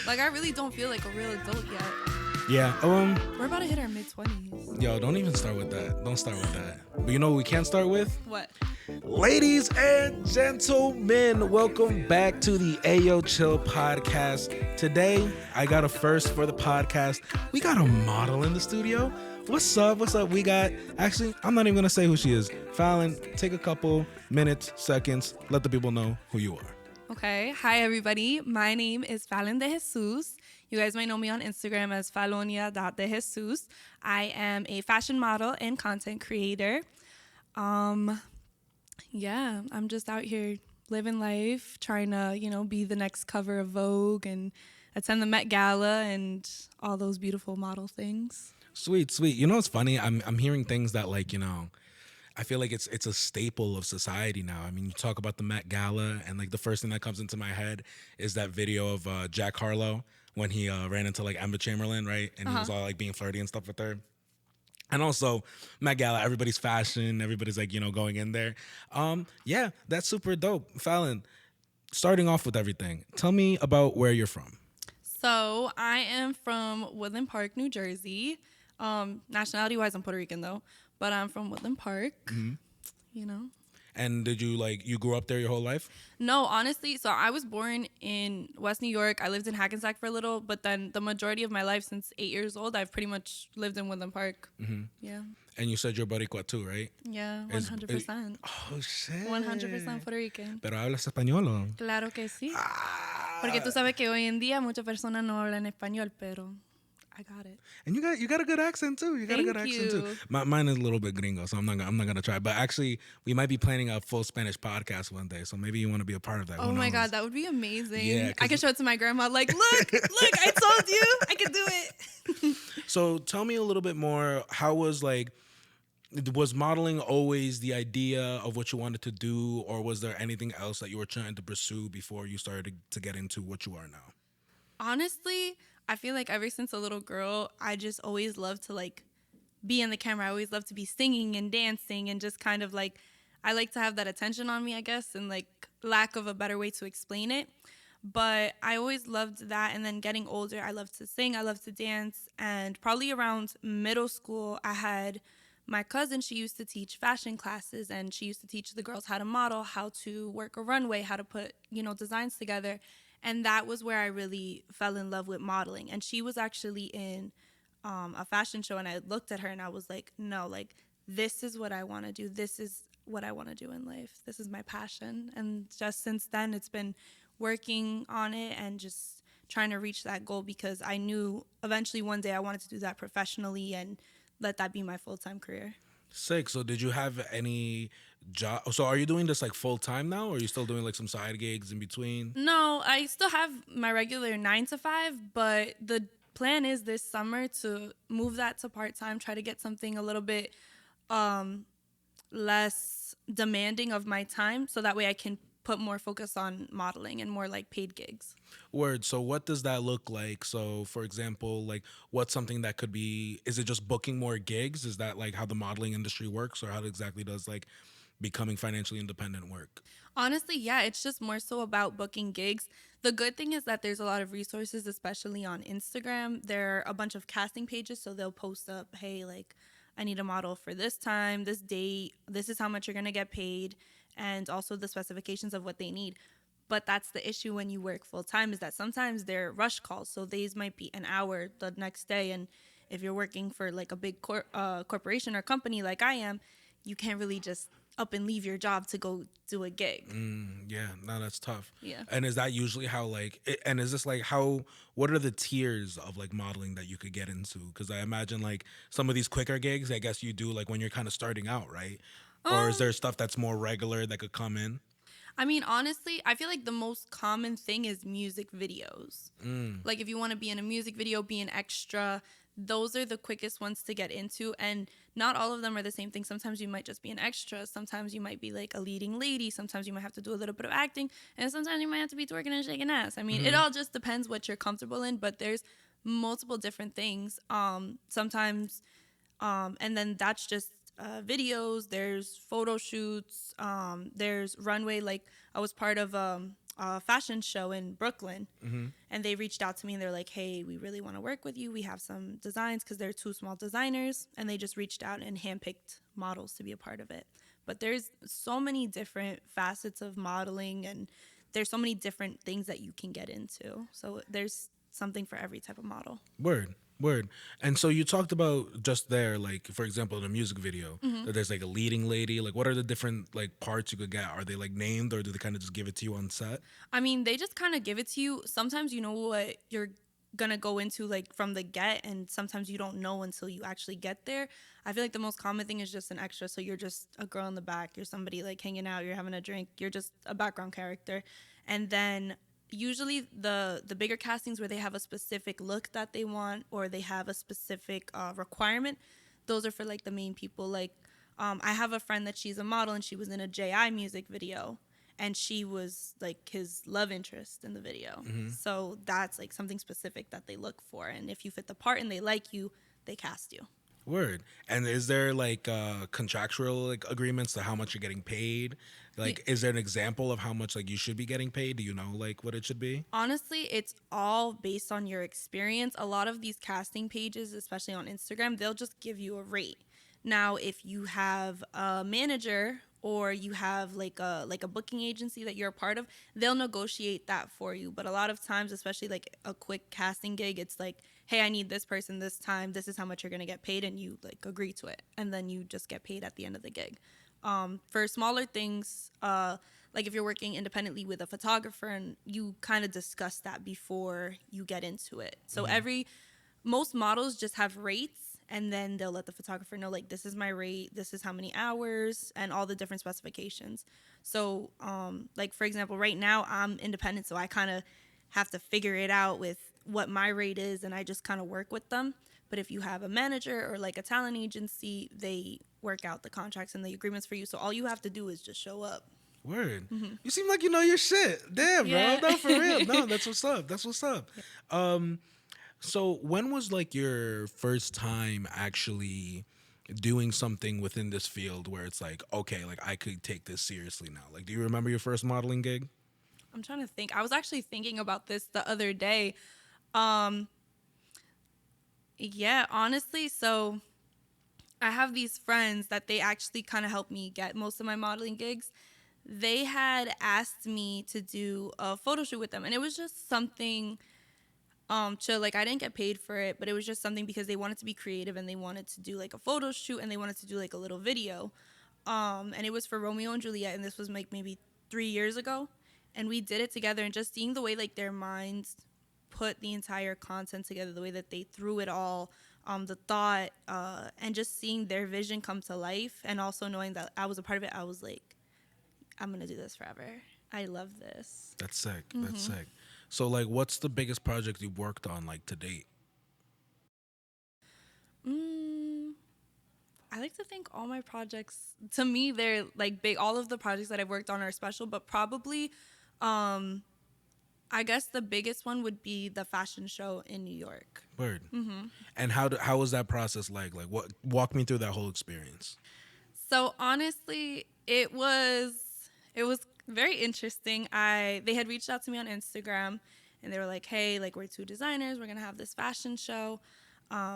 Like, I really don't feel like a real adult yet. Yeah. We're about to hit our mid-20s. Yo, don't even start with that. Don't start with that. But you know what we can start with? What? Ladies and gentlemen, welcome back to the Ayo Chill podcast. Today, I got a first for the podcast. We got a model in the studio. What's up? What's up? We got, actually, I'm not even going to say who she is. Fallon, take a couple minutes, seconds. Let the people know who you are. Okay. Hi, everybody. My name is Fallon DeJesus. You guys might know me on Instagram as fallonia.dejesus. I am a fashion model and content creator. Yeah, I'm just out here living life, trying to, be the next cover of Vogue and attend the Met Gala and all those beautiful model things. Sweet, sweet. You know what's funny? I'm hearing things that I feel like it's a staple of society now. I mean, you talk about the Met Gala, and the first thing that comes into my head is that video of Jack Harlow when he ran into Emma Chamberlain, right? And he was all being flirty and stuff with her. And also Met Gala, everybody's fashion, everybody's going in there. Yeah, that's super dope. Fallon, starting off with everything, tell me about where you're from. So I am from Woodland Park, New Jersey. Nationality-wise, I'm Puerto Rican though, but I'm from Woodland Park. And did you grew up there your whole life? No, honestly, so I was born in West New York. I lived in Hackensack for a little, but then the majority of my life since 8 years old, I've pretty much lived in Woodland Park. Mm-hmm. Yeah. And you said you're Boricua too, right? Yeah, 100%. Oh, shit. 100% Puerto Rican. Pero hablas español. Claro que sí. Porque tú sabes que hoy en día muchas personas no hablan español, pero I got it. And you got a good accent too. You got a good accent too. Mine is a little bit gringo, so I'm not gonna try. But actually, we might be planning a full Spanish podcast one day, so maybe you want to be a part of that. Oh my God, that would be amazing. Yeah, I can show it to my grandma. Look, I told you, I can do it. So tell me a little bit more. How was modeling always the idea of what you wanted to do, or was there anything else that you were trying to pursue before you started to get into what you are now? Honestly, I feel like ever since a little girl, I just always loved to be in the camera. I always loved to be singing and dancing and just kind of I like to have that attention on me, I guess, and lack of a better way to explain it. But I always loved that. And then getting older, I loved to sing, I loved to dance. And probably around middle school, I had my cousin. She used to teach fashion classes, and she used to teach the girls how to model, how to work a runway, how to put, designs together. And that was where I really fell in love with modeling. And she was actually in a fashion show, and I looked at her and I was like, no, this is what I want to do. This is what I want to do in life. This is my passion. And just since then, it's been working on it and just trying to reach that goal, because I knew eventually one day I wanted to do that professionally and let that be my full-time career. Sick. So did you have any job? So are you doing this full time now, or are you still doing some side gigs in between? No, I still have my regular 9 to 5, but the plan is this summer to move that to part-time, try to get something a little bit less demanding of my time, so that way I can put more focus on modeling and more paid gigs. Word. So what does that look like? So for example, what's something that could be, is it just booking more gigs? Is that how the modeling industry works, or how exactly does becoming financially independent work? Honestly, yeah, it's just more so about booking gigs. The good thing is that there's a lot of resources, especially on Instagram. There are a bunch of casting pages, so they'll post up, hey, I need a model for this time, this date, this is how much you're going to get paid, and also the specifications of what they need. But that's the issue when you work full time, is that sometimes they're rush calls. So these might be an hour the next day. And if you're working for a big corporation or company like I am, you can't really just up and leave your job to go do a gig. Yeah, no, that's tough. Yeah. And is that usually how and is this what are the tiers of modeling that you could get into? Because I imagine some of these quicker gigs, I guess you do when you're kind of starting out, right? Or is there stuff that's more regular that could come in? I mean, honestly, I feel the most common thing is music videos. If you want to be in a music video, be an extra, those are the quickest ones to get into. And not all of them are the same thing. Sometimes you might just be an extra. Sometimes you might be a leading lady. Sometimes you might have to do a little bit of acting. And sometimes you might have to be twerking and shaking ass. I mean, it all just depends what you're comfortable in. But there's multiple different things. Sometimes, and then that's just videos, there's photo shoots, there's runway. I was part of fashion show in Brooklyn. And they reached out to me and they're like, hey, we really want to work with you. We have some designs, because they're two small designers, and they just reached out and handpicked models to be a part of it. But there's so many different facets of modeling, and there's so many different things that you can get into. So there's something for every type of model. Word, word. And so you talked about just there, like for example, in a music video, that there's like a leading lady. Like, what are the different like parts you could get? Are they like named, or do they kind of just give it to you on set? I mean, they just kind of give it to you. Sometimes you know what you're gonna go into like from the get, and sometimes you don't know until you actually get there. I feel like the most common thing is just an extra. So you're just a girl in the back, you're somebody like hanging out, you're having a drink, you're just a background character. And then usually the bigger castings where they have a specific look that they want, or they have a specific requirement, those are for like the main people. Like I have a friend that she's a model, and she was in a JI music video, and she was like his love interest in the video. So that's like something specific that they look for, and if you fit the part and they like you, they cast you. Word. And is there like contractual like agreements to how much you're getting paid? Like, is there an example of how much like you should be getting paid? Do you know like what it should be? Honestly, it's all based on your experience. A lot of these casting pages, especially on Instagram, they'll just give you a rate. Now, if you have a manager, or you have like a booking agency that you're a part of, they'll negotiate that for you. But a lot of times, especially like a quick casting gig, it's like, hey, I need this person this time. This is how much you're gonna get paid, and you like agree to it, and then you just get paid at the end of the gig. For smaller things, like if you're working independently with a photographer, and you kind of discuss that before you get into it. So most models just have rates, and then they'll let the photographer know, like, this is my rate, this is how many hours, and all the different specifications. So like for example, right now I'm independent, so I kind of have to figure it out with what my rate is, and I just kind of work with them. But if you have a manager or like a talent agency, they work out the contracts and the agreements for you, so all you have to do is just show up. Word. You seem like you know your shit. Damn, Yeah. bro. No, for real. No, that's what's up. That's what's up. So when was like your first time actually doing something within this field where it's like, okay, like I could take this seriously now? Like, do you remember your first modeling gig? I'm trying to think. I was actually thinking about this the other day. Um, yeah, honestly, so I have these friends that they actually kind of helped me get most of my modeling gigs. They had asked me to do a photo shoot with them, and it was just something chill. Like, I didn't get paid for it, but it was just something because they wanted to be creative, and they wanted to do like a photo shoot, and they wanted to do like a little video. And it was for Romeo and Juliet, and this was like maybe 3 years ago. And we did it together, and just seeing the way like their minds put the entire content together, the way that they threw it all, the thought, and just seeing their vision come to life, and also knowing that I was a part of it, I was like, I'm gonna do this forever. I love this. That's sick. That's sick. So like, what's the biggest project you've worked on like to date? I like to think all my projects, to me, they're like big. All of the projects that I've worked on are special, but probably, I guess the biggest one would be the fashion show in New York. Word. And how was that process like? Like, what? Walk me through that whole experience. So honestly, it was very interesting. They had reached out to me on Instagram, and they were like, "Hey, like we're two designers. We're gonna have this fashion show.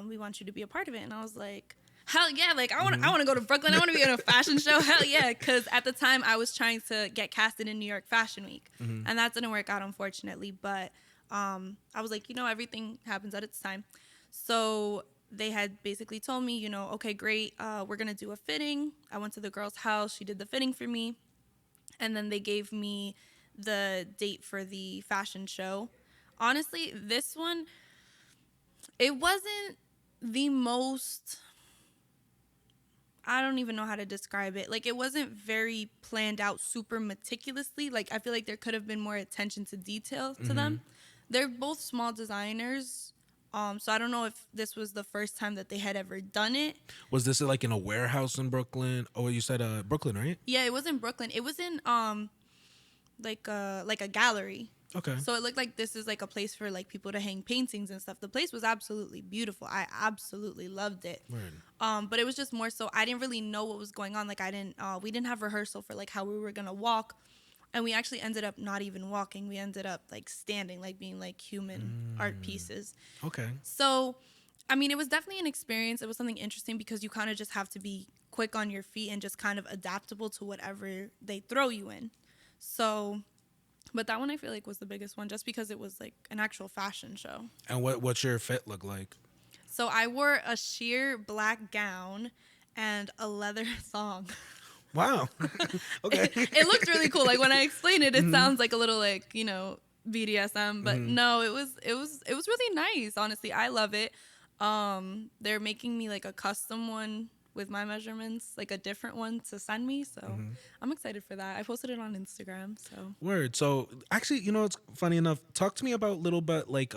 We want you to be a part of it." And I was like, "Hell yeah! Like I want to go to Brooklyn. I want to be in a fashion show. Hell yeah!" Because at the time I was trying to get casted in New York Fashion Week, and that didn't work out, unfortunately. But I was like, everything happens at its time. So they had basically told me, okay, great, we're going to do a fitting. I went to the girl's house. She did the fitting for me. And then they gave me the date for the fashion show. Honestly, this one, it wasn't the most, I don't even know how to describe it. Like, it wasn't very planned out super meticulously. Like, I feel like there could have been more attention to detail to them. They're both small designers. So I don't know if this was the first time that they had ever done it. Was this like in a warehouse in Brooklyn? Oh, you said Brooklyn, right? Yeah, it was in Brooklyn. It was in like a gallery. Okay. So it looked like this is like a place for like people to hang paintings and stuff. The place was absolutely beautiful. I absolutely loved it. Word. But it was just more so I didn't really know what was going on. Like we didn't have rehearsal for like how we were gonna walk. And we actually ended up not even walking. We ended up like standing, like being like human art pieces. Okay. So, I mean, it was definitely an experience. It was something interesting because you kind of just have to be quick on your feet and just kind of adaptable to whatever they throw you in. So, but that one I feel like was the biggest one just because it was like an actual fashion show. And what's your fit look like? So I wore a sheer black gown and a leather thong. Wow. Okay. It looked really cool. Like when I explain it, it sounds like a little like, BDSM, but no, it was really nice. Honestly, I love it. They're making me like a custom one with my measurements, like a different one to send me. So I'm excited for that. I posted it on Instagram. So Word. So actually, it's funny enough. Talk to me about a little bit like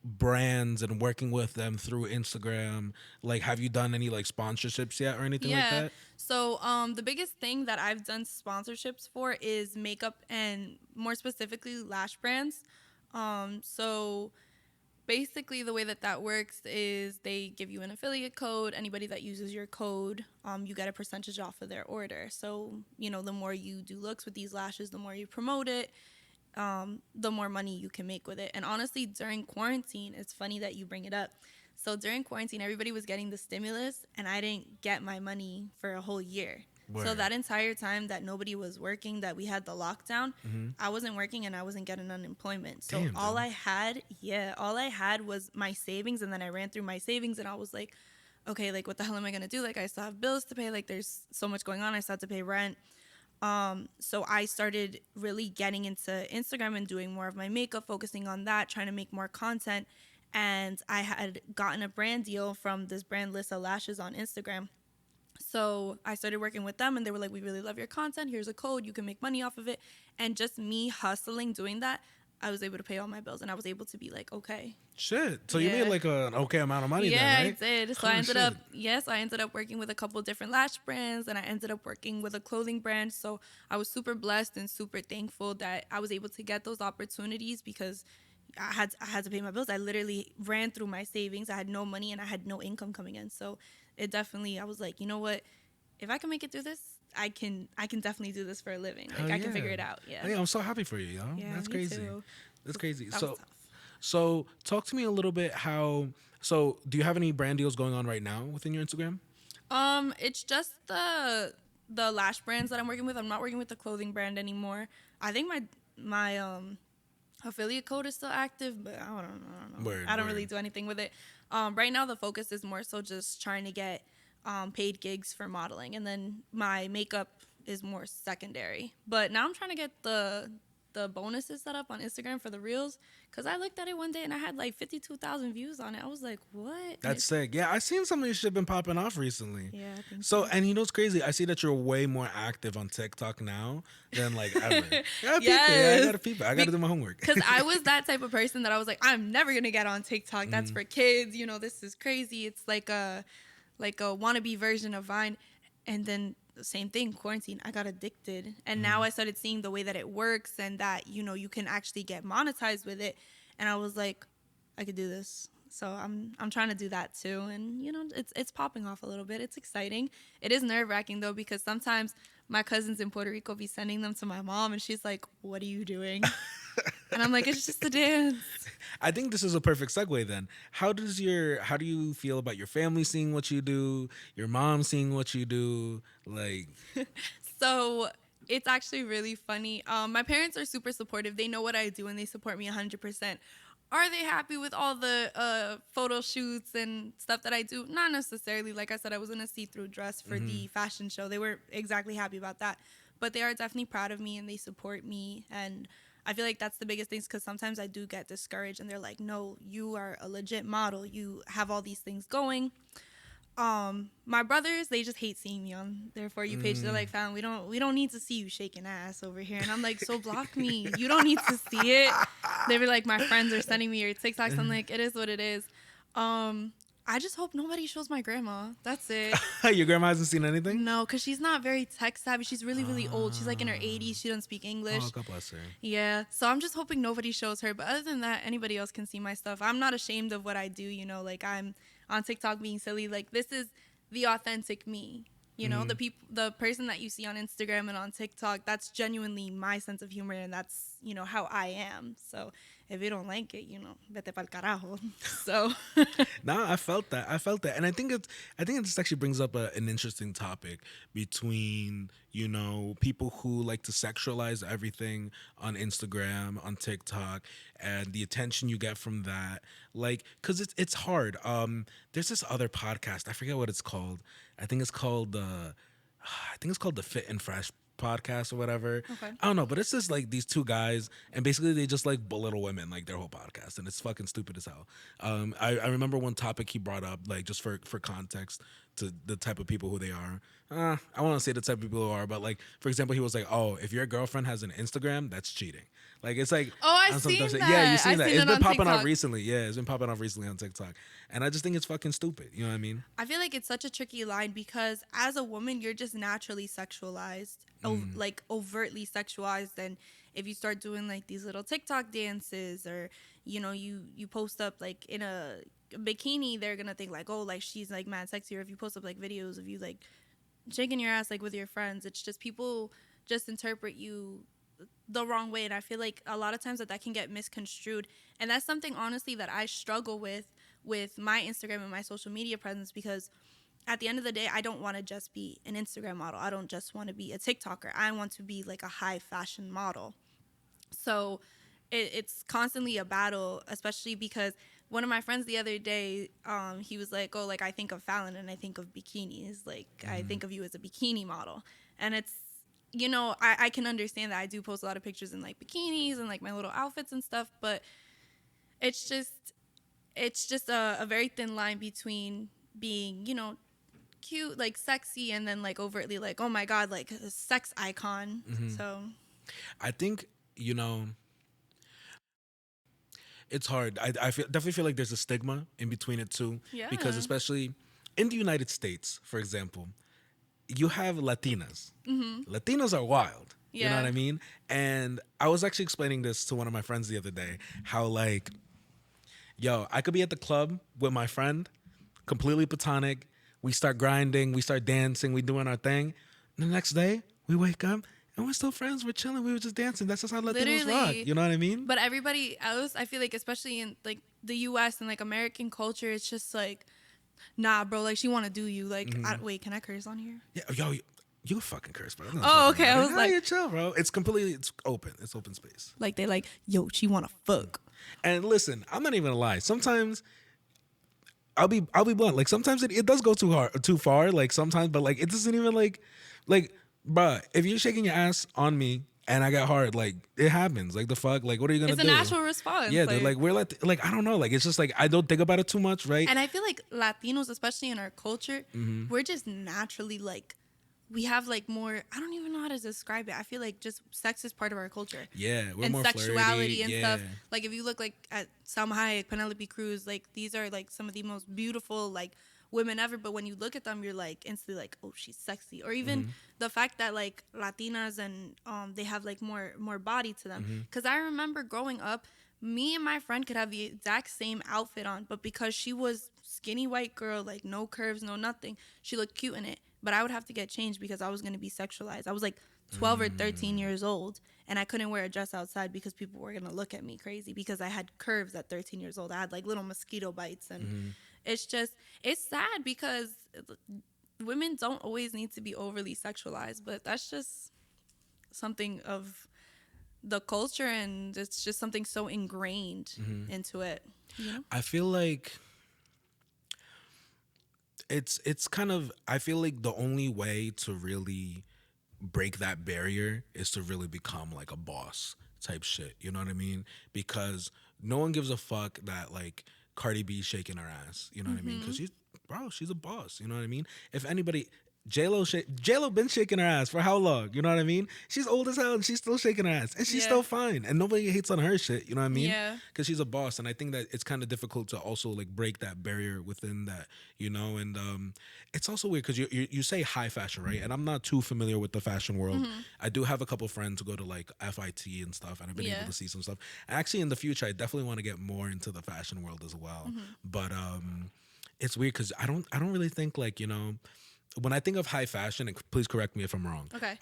brands and working with them through Instagram. Like, have you done any like sponsorships yet or anything like yeah. that? So the biggest thing that I've done sponsorships for is makeup and more specifically lash brands. So basically the way that works is they give you an affiliate code. Anybody that uses your code, you get a percentage off of their order. So the more you do looks with these lashes, the more you promote it, the more money you can make with it. And honestly, during quarantine, it's funny that you bring it up. So during quarantine, everybody was getting the stimulus, and I didn't get my money for a whole year. Word. So that entire time that nobody was working, that we had the lockdown, I wasn't working and I wasn't getting unemployment. So Damn, all dude. all I had was my savings, and then I ran through my savings, and I was like, okay, like what the hell am I gonna do? Like I still have bills to pay. Like there's so much going on. I still have to pay rent. So I started really getting into Instagram and doing more of my makeup, focusing on that, trying to make more content. And I had gotten a brand deal from this brand Lissa Lashes on Instagram. So I started working with them, and they were like, we really love your content. Here's a code. You can make money off of it. And just me hustling, doing that, I was able to pay all my bills, and I was able to be like, okay. Shit. So you Yeah. made like an okay amount of money Yeah, then, right? I did. So Oh, I ended shit. up, yes, I ended up working with a couple different lash brands, and I ended up working with a clothing brand. So I was super blessed and super thankful that I was able to get those opportunities because I had to pay my bills. I literally ran through my savings. I had no money and I had no income coming in. So I was like, you know what? If I can make it through this, I can definitely do this for a living. Like Hell I can figure yeah. it out. Yeah. Hey, I'm so happy for you, yo. Yeah, That's me crazy. too. That's crazy. That So was tough. so talk to me a little bit so do you have any brand deals going on right now within your Instagram? It's just the lash brands that I'm working with. I'm not working with the clothing brand anymore. I think my affiliate code is still active, but I don't know. Word, I don't really word. do anything with it. Right now the focus is more so just trying to get paid gigs for modeling, and then my makeup is more secondary. But now I'm trying to get the bonuses set up on Instagram for the reels, because I looked at it one day and I had like 52,000 views on it. I was like, what? That's sick. Yeah, I seen some of your shit been popping off recently. Yeah, I think So, and what's crazy? I see that you're way more active on TikTok now than like ever. Yeah, I peep it. Yeah, I Yes. gotta peep it. I gotta do my homework. Because I was that type of person that I was like, I'm never gonna get on TikTok. That's for kids. This is crazy. It's like a wannabe version of Vine. And then the same thing, quarantine, I got addicted. And now I started seeing the way that it works, and that, you can actually get monetized with it. And I was like, I could do this. So I'm trying to do that too. And it's popping off a little bit. It's exciting. It is nerve-wracking though, because sometimes my cousins in Puerto Rico be sending them to my mom, and she's like, what are you doing? And I'm like, it's just a dance. I think this is a perfect segue then. How do you feel about your family seeing what you do, your mom seeing what you do? Like, So it's actually really funny. My parents are super supportive. They know what I do and they support me 100%. Are they happy with all the photo shoots and stuff that I do? Not necessarily. Like I said, I was in a see-through dress for the fashion show. They were exactly happy about that. But they are definitely proud of me and they support me. And I feel like that's the biggest thing, because sometimes I do get discouraged and they're like, no, you are a legit model. You have all these things going. My brothers, they just hate seeing me on their For You page. They're like, Fallon, we don't need to see you shaking ass over here. And I'm like, so block me. You don't need to see it. They were like, my friends are sending me your TikToks. I'm like, it is what it is. I just hope nobody shows my grandma. That's it. your grandma hasn't seen anything? No, because she's not very tech savvy. She's really, really old. She's like in her 80s. She doesn't speak English. Oh, God bless her. Yeah. So I'm just hoping nobody shows her. But other than that, anybody else can see my stuff. I'm not ashamed of what I do. Like I'm on TikTok being silly. Like this is the authentic me. You know, the person that you see on Instagram and on TikTok, that's genuinely my sense of humor, and that's, you know, how I am. So if you don't like it, you know, vete pa'l carajo. So No, I felt that. I felt that, and I think it just actually brings up an interesting topic between people who like to sexualize everything on Instagram, on TikTok, and the attention you get from that. Like, cause it's hard. There's this other podcast. I forget what it's called. I think it's called the Fit and Fresh podcast or whatever. Okay. I don't know, but it's just like these two guys, and basically they just like belittle women like their whole podcast, and it's fucking stupid as hell. I remember one topic he brought up, like just for context to the type of people who they are. I want to say the type of people who are, but like for example, he was like, "Oh, if your girlfriend has an Instagram, that's cheating." Like it's like, oh, I've on some seen stuff- that. Yeah, you seen I've that? seen It's it been on popping up TikTok. recently. Yeah, it's been popping up recently on TikTok, and I just think it's fucking stupid. You know what I mean? I feel like it's such a tricky line because as a woman, you're just naturally sexualized, like overtly sexualized. And if you start doing like these little TikTok dances, or you post up like in a bikini, they're gonna think like, oh, like she's like mad sexy. Or if you post up like videos of you like shaking your ass like with your friends, it's just people just interpret you the wrong way. And I feel like a lot of times that can get misconstrued, and that's something honestly that I struggle with my Instagram and my social media presence, because at the end of the day, I don't want to just be an Instagram model. I don't just want to be a TikToker. I want to be like a high fashion model. So it's constantly a battle, especially because one of my friends the other day, he was like, oh, like I think of Fallon and I think of bikinis. Like I think of you as a bikini model. And it's, I can understand that I do post a lot of pictures in like bikinis and like my little outfits and stuff, but it's just a very thin line between being, cute, like sexy, and then like overtly like, oh my God, like a sex icon. So I think it's hard. Definitely feel like there's a stigma in between it too, yeah. because especially in the United States, for example, you have Latinas. Latinas are wild. You know Yeah. what I mean? And I was actually explaining this to one of my friends the other day, how like, yo, I could be at the club with my friend, completely platonic. We start grinding, we start dancing, we doing our thing. And the next day, we wake up and we're still friends. We're chilling. We were just dancing. That's just how Latinos rock. Literally. You know what I mean? But everybody else, I feel like, especially in like the U.S. and like American culture, it's just like, nah, bro, like she want to do you. Like, wait, can I curse on here? Yeah, yo, you a fucking curse, bro. No, Oh, okay. I was like, you chill, bro. It's open. It's open space. like they like, yo, she want to fuck. And listen, I'm not even gonna lie. Sometimes I'll be blunt. Like sometimes it does go too far. Like sometimes, but like it doesn't even like, bruh, if you're shaking your ass on me and I got hard, like it happens. Like the fuck, like what are you gonna It's do? a natural response. Yeah, like we're like I don't know. Like it's just like I don't think about it too much, right? And I feel like Latinos, especially in our culture, we're just naturally like, we have like more, I don't even know how to describe it. I feel like just sex is part of our culture. Yeah, we're and more sexuality flirty, and yeah. stuff. Like if you look like at Salma Hayek, Penelope Cruz, like these are like some of the most beautiful like women ever. But when you look at them, you're like instantly like, oh, she's sexy. Or even the fact that like Latinas and they have like more body to them. Because I remember growing up, me and my friend could have the exact same outfit on, but because she was skinny white girl, like no curves, no nothing, she looked cute in it. But I would have to get changed because I was going to be sexualized. I was like 12 or 13 years old, and I couldn't wear a dress outside because people were going to look at me crazy because I had curves at 13 years old. I had like little mosquito bites, and it's sad because women don't always need to be overly sexualized, but that's just something of the culture, and it's just something so ingrained into it. You know? I feel like it's kind of, I feel like the only way to really break that barrier is to really become like a boss type shit. You know what I mean? Because no one gives a fuck that like Cardi B shaking her ass. You know what I mean? Because she's a boss. You know what I mean? If anybody, J-Lo been shaking her ass for how long? You know what I mean? She's old as hell and she's still shaking her ass. And she's still fine. And nobody hates on her shit. You know what I mean? Yeah. Because she's a boss. And I think that it's kind of difficult to also like break that barrier within that, you know? And it's also weird because you say high fashion, right? And I'm not too familiar with the fashion world. I do have a couple friends who go to like FIT and stuff. And I've been able to see some stuff. Actually, in the future, I definitely want to get more into the fashion world as well. But it's weird because I don't really think like, you know, when I think of high fashion, and please correct me if I'm wrong. Okay.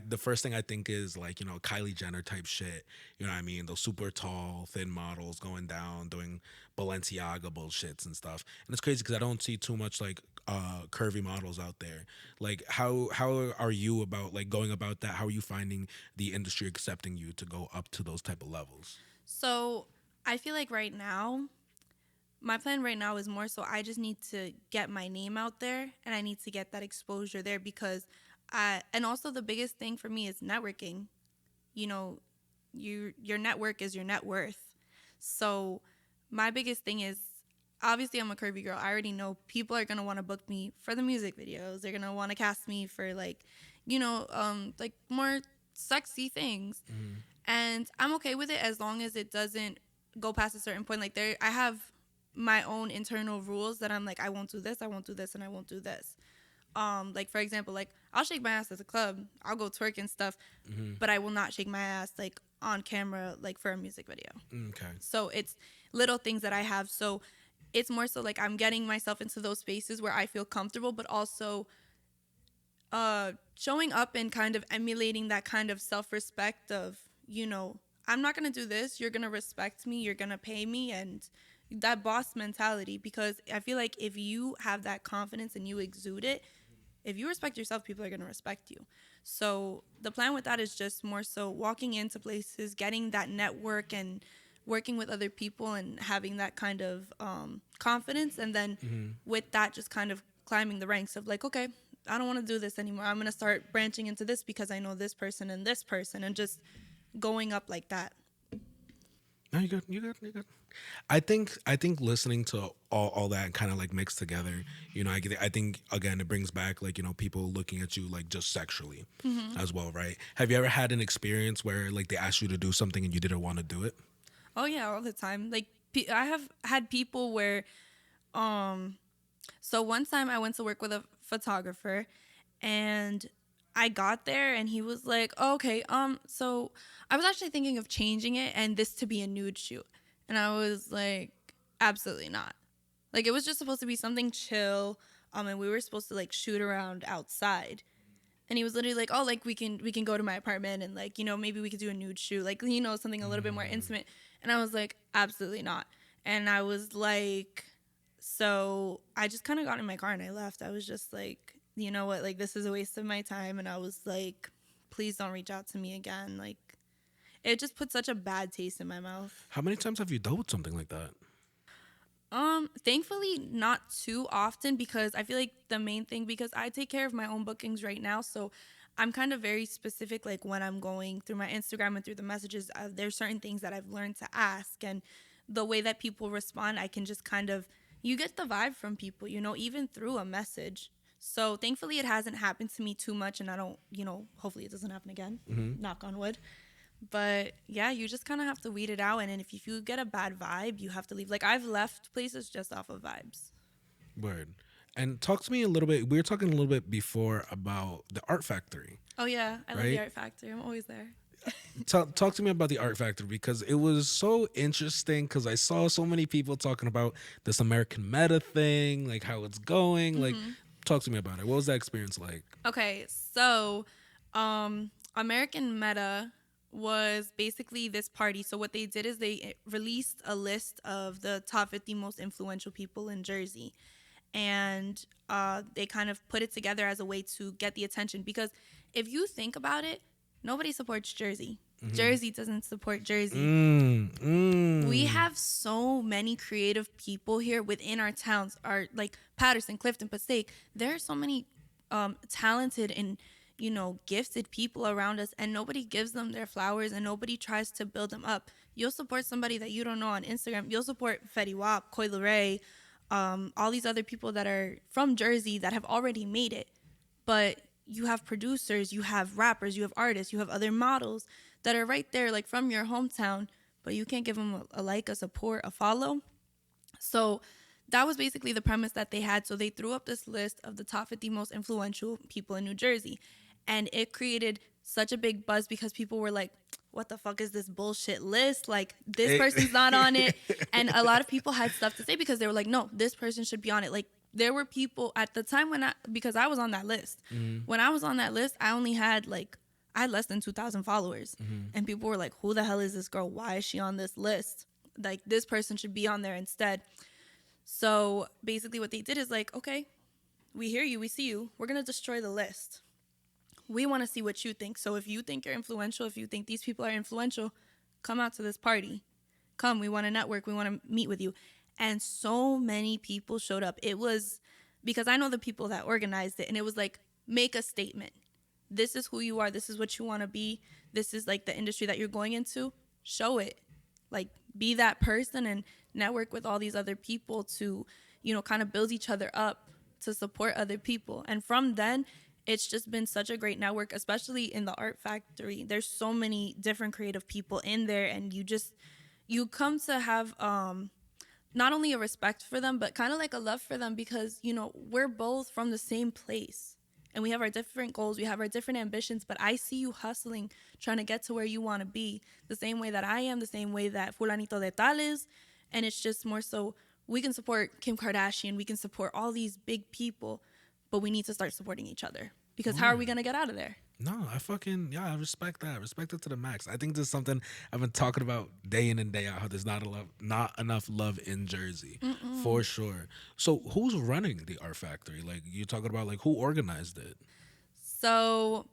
The first thing I think is like, you know, Kylie Jenner type shit. You know what I mean? Those super tall, thin models going down, doing Balenciaga bullshits and stuff. And it's crazy because I don't see too much like curvy models out there. Like, how are you about like going about that? How are you finding the industry accepting you to go up to those type of levels? So I feel like right now, my plan right now is more so I just need to get my name out there and I need to get that exposure there because and also the biggest thing for me is networking. You know, your network is your net worth. So my biggest thing is obviously I'm a curvy girl. I already know people are gonna want to book me for the music videos. They're gonna want to cast me for like more sexy things. And I'm okay with it as long as it doesn't go past a certain point. Like I have my own internal rules that I'm like, I won't do this, I won't do this, and I won't do this. Like for example, like I'll shake my ass at the club, I'll go twerk and stuff, but I will not shake my ass like on camera, like for a music video. Okay. So it's little things that I have. So it's more so like I'm getting myself into those spaces where I feel comfortable, but also showing up and kind of emulating that kind of self-respect of, you know, I'm not going to do this. You're going to respect me. You're going to pay me. And that boss mentality, because I feel like if you have that confidence and you exude it, if you respect yourself, people are going to respect you. So the plan with that is just more so walking into places, getting that network and working with other people and having that kind of confidence. And then with that, just kind of climbing the ranks of like, okay, I don't want to do this anymore. I'm going to start branching into this because I know this person and just going up like that. No, you good. You good. You good. I think listening to all that kind of like mixed together, you know, I think again it brings back like, you know, people looking at you like just sexually as well, right? Have you ever had an experience where like they asked you to do something and you didn't want to do it? Oh yeah, all the time. Like I have had people where so one time I went to work with a photographer and I got there and he was like, oh, okay, so I was actually thinking of changing it and this to be a nude shoot. And I was like, absolutely not. Like it was just supposed to be something chill. And we were supposed to like shoot around outside. And he was literally like, oh, like we can go to my apartment and like, you know, maybe we could do a nude shoot, like, you know, something a little bit more intimate. And I was like, absolutely not. And I was like, so I just kind of got in my car and I left. I was just like, you know what, like this is a waste of my time. And I was like, please don't reach out to me again. Like it just put such a bad taste in my mouth. How many times have you dealt with something like that? Thankfully not too often because I feel like the main thing, because I take care of my own bookings right now, so I'm kind of very specific, like when I'm going through my Instagram and through the messages, there's certain things that I've learned to ask, and the way that people respond, I can just kind of, you get the vibe from people, you know, even through a message. So thankfully it hasn't happened to me too much, and I don't, you know, hopefully it doesn't happen again, knock on wood. But yeah, you just kind of have to weed it out. And then if you get a bad vibe, you have to leave. Like I've left places just off of vibes. Word. And talk to me a little bit. We were talking a little bit before about the Art Factory. Oh yeah, I love Right? the Art Factory. I'm always there. Talk to me about the Art Factory because it was so interesting because I saw so many people talking about this American Meta thing, like how it's going. Like, talk to me about it. What was that experience like? Okay, so American Meta was basically this party. So what they did is they released a list of the top 50 most influential people in Jersey. And they kind of put it together as a way to get the attention. Because if you think about it, nobody supports Jersey. Jersey doesn't support Jersey. We have so many creative people here within our towns. Our like Patterson, Clifton, Passaic. There are so many talented and, you know, gifted people around us, and nobody gives them their flowers and nobody tries to build them up. You'll support somebody that you don't know on Instagram. You'll support Fetty Wap, Coi Leray, all these other people that are from Jersey that have already made it. But you have producers, you have rappers, you have artists, you have other models that are right there, like from your hometown, but you can't give them a like, a support, a follow. So that was basically the premise that they had. So they threw up this list of the top 50 most influential people in New Jersey. And it created such a big buzz because people were like, what the fuck is this bullshit list? Like, this person's not on it. And a lot of people had stuff to say because they were like, no, this person should be on it. Like, there were people at the time because I was on that list. When I was on that list, I only had I had less than 2,000 followers. And people were like, who the hell is this girl? Why is she on this list? Like, this person should be on there instead. So basically what they did is like, okay, we hear you, we see you. We're going to destroy the list. We want to see what you think. So if you think you're influential, if you think these people are influential, come out to this party. Come, we want to network. We want to meet with you. And so many people showed up. It was because I know the people that organized it, and it was like, make a statement. This is who you are. This is what you want to be. This is like the industry that you're going into. Show it. Like, be that person and network with all these other people to, kind of build each other up, to support other people. And from then, it's just been such a great network, especially in the art factory. There's so many different creative people in there, and you come to have not only a respect for them, but kind of like a love for them because, we're both from the same place and we have our different goals. We have our different ambitions, but I see you hustling, trying to get to where you want to be the same way that I am, the same way that Fulanito de Tal is. And it's just more so we can support Kim Kardashian. We can support all these big people, but we need to start supporting each other because how are we going to get out of there? No, I respect that. I respect it to the max. I think this is something I've been talking about day in and day out, how there's not enough love in Jersey. For sure. So who's running the art factory? Like, you're talking about, like, who organized it? So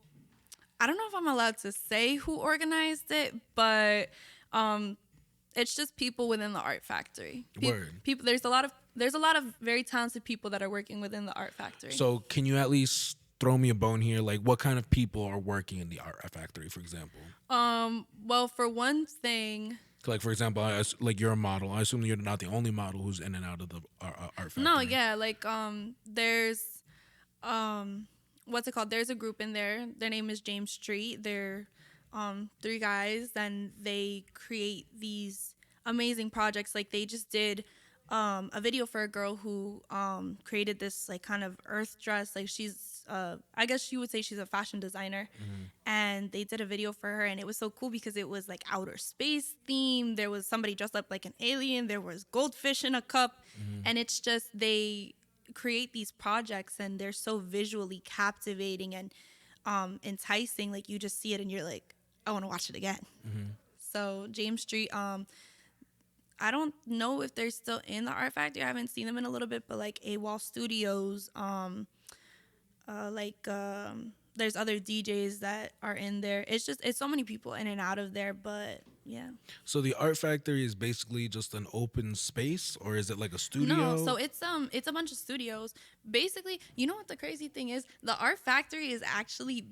I don't know if I'm allowed to say who organized it, but it's just people within the art factory. Word. People, there's a lot of very talented people that are working within the art factory. So can you at least throw me a bone here? Like, what kind of people are working in the art factory, for example? Well, for one thing, like, for example, like, you're a model. I assume you're not the only model who's in and out of the art factory. No, yeah, like there's what's it called? There's a group in there. Their name is James Street. They're 3 guys, and they create these amazing projects. Like, they just did a video for a girl who created this like kind of earth dress. Like, she's I guess you would say she's a fashion designer. And they did a video for her, and it was so cool because it was like outer space themed. There was somebody dressed up like an alien. There was goldfish in a cup. And it's just, they create these projects and they're so visually captivating and enticing. Like, you just see it and you're like, I want to watch it again. So James Street, I don't know if they're still in the art factory. I haven't seen them in a little bit, but like AWOL Studios, there's other DJs that are in there. It's so many people in and out of there, but yeah. So the art factory is basically just an open space, or is it like a studio? No, so it's a bunch of studios. Basically, you know what the crazy thing is? The art factory is actually,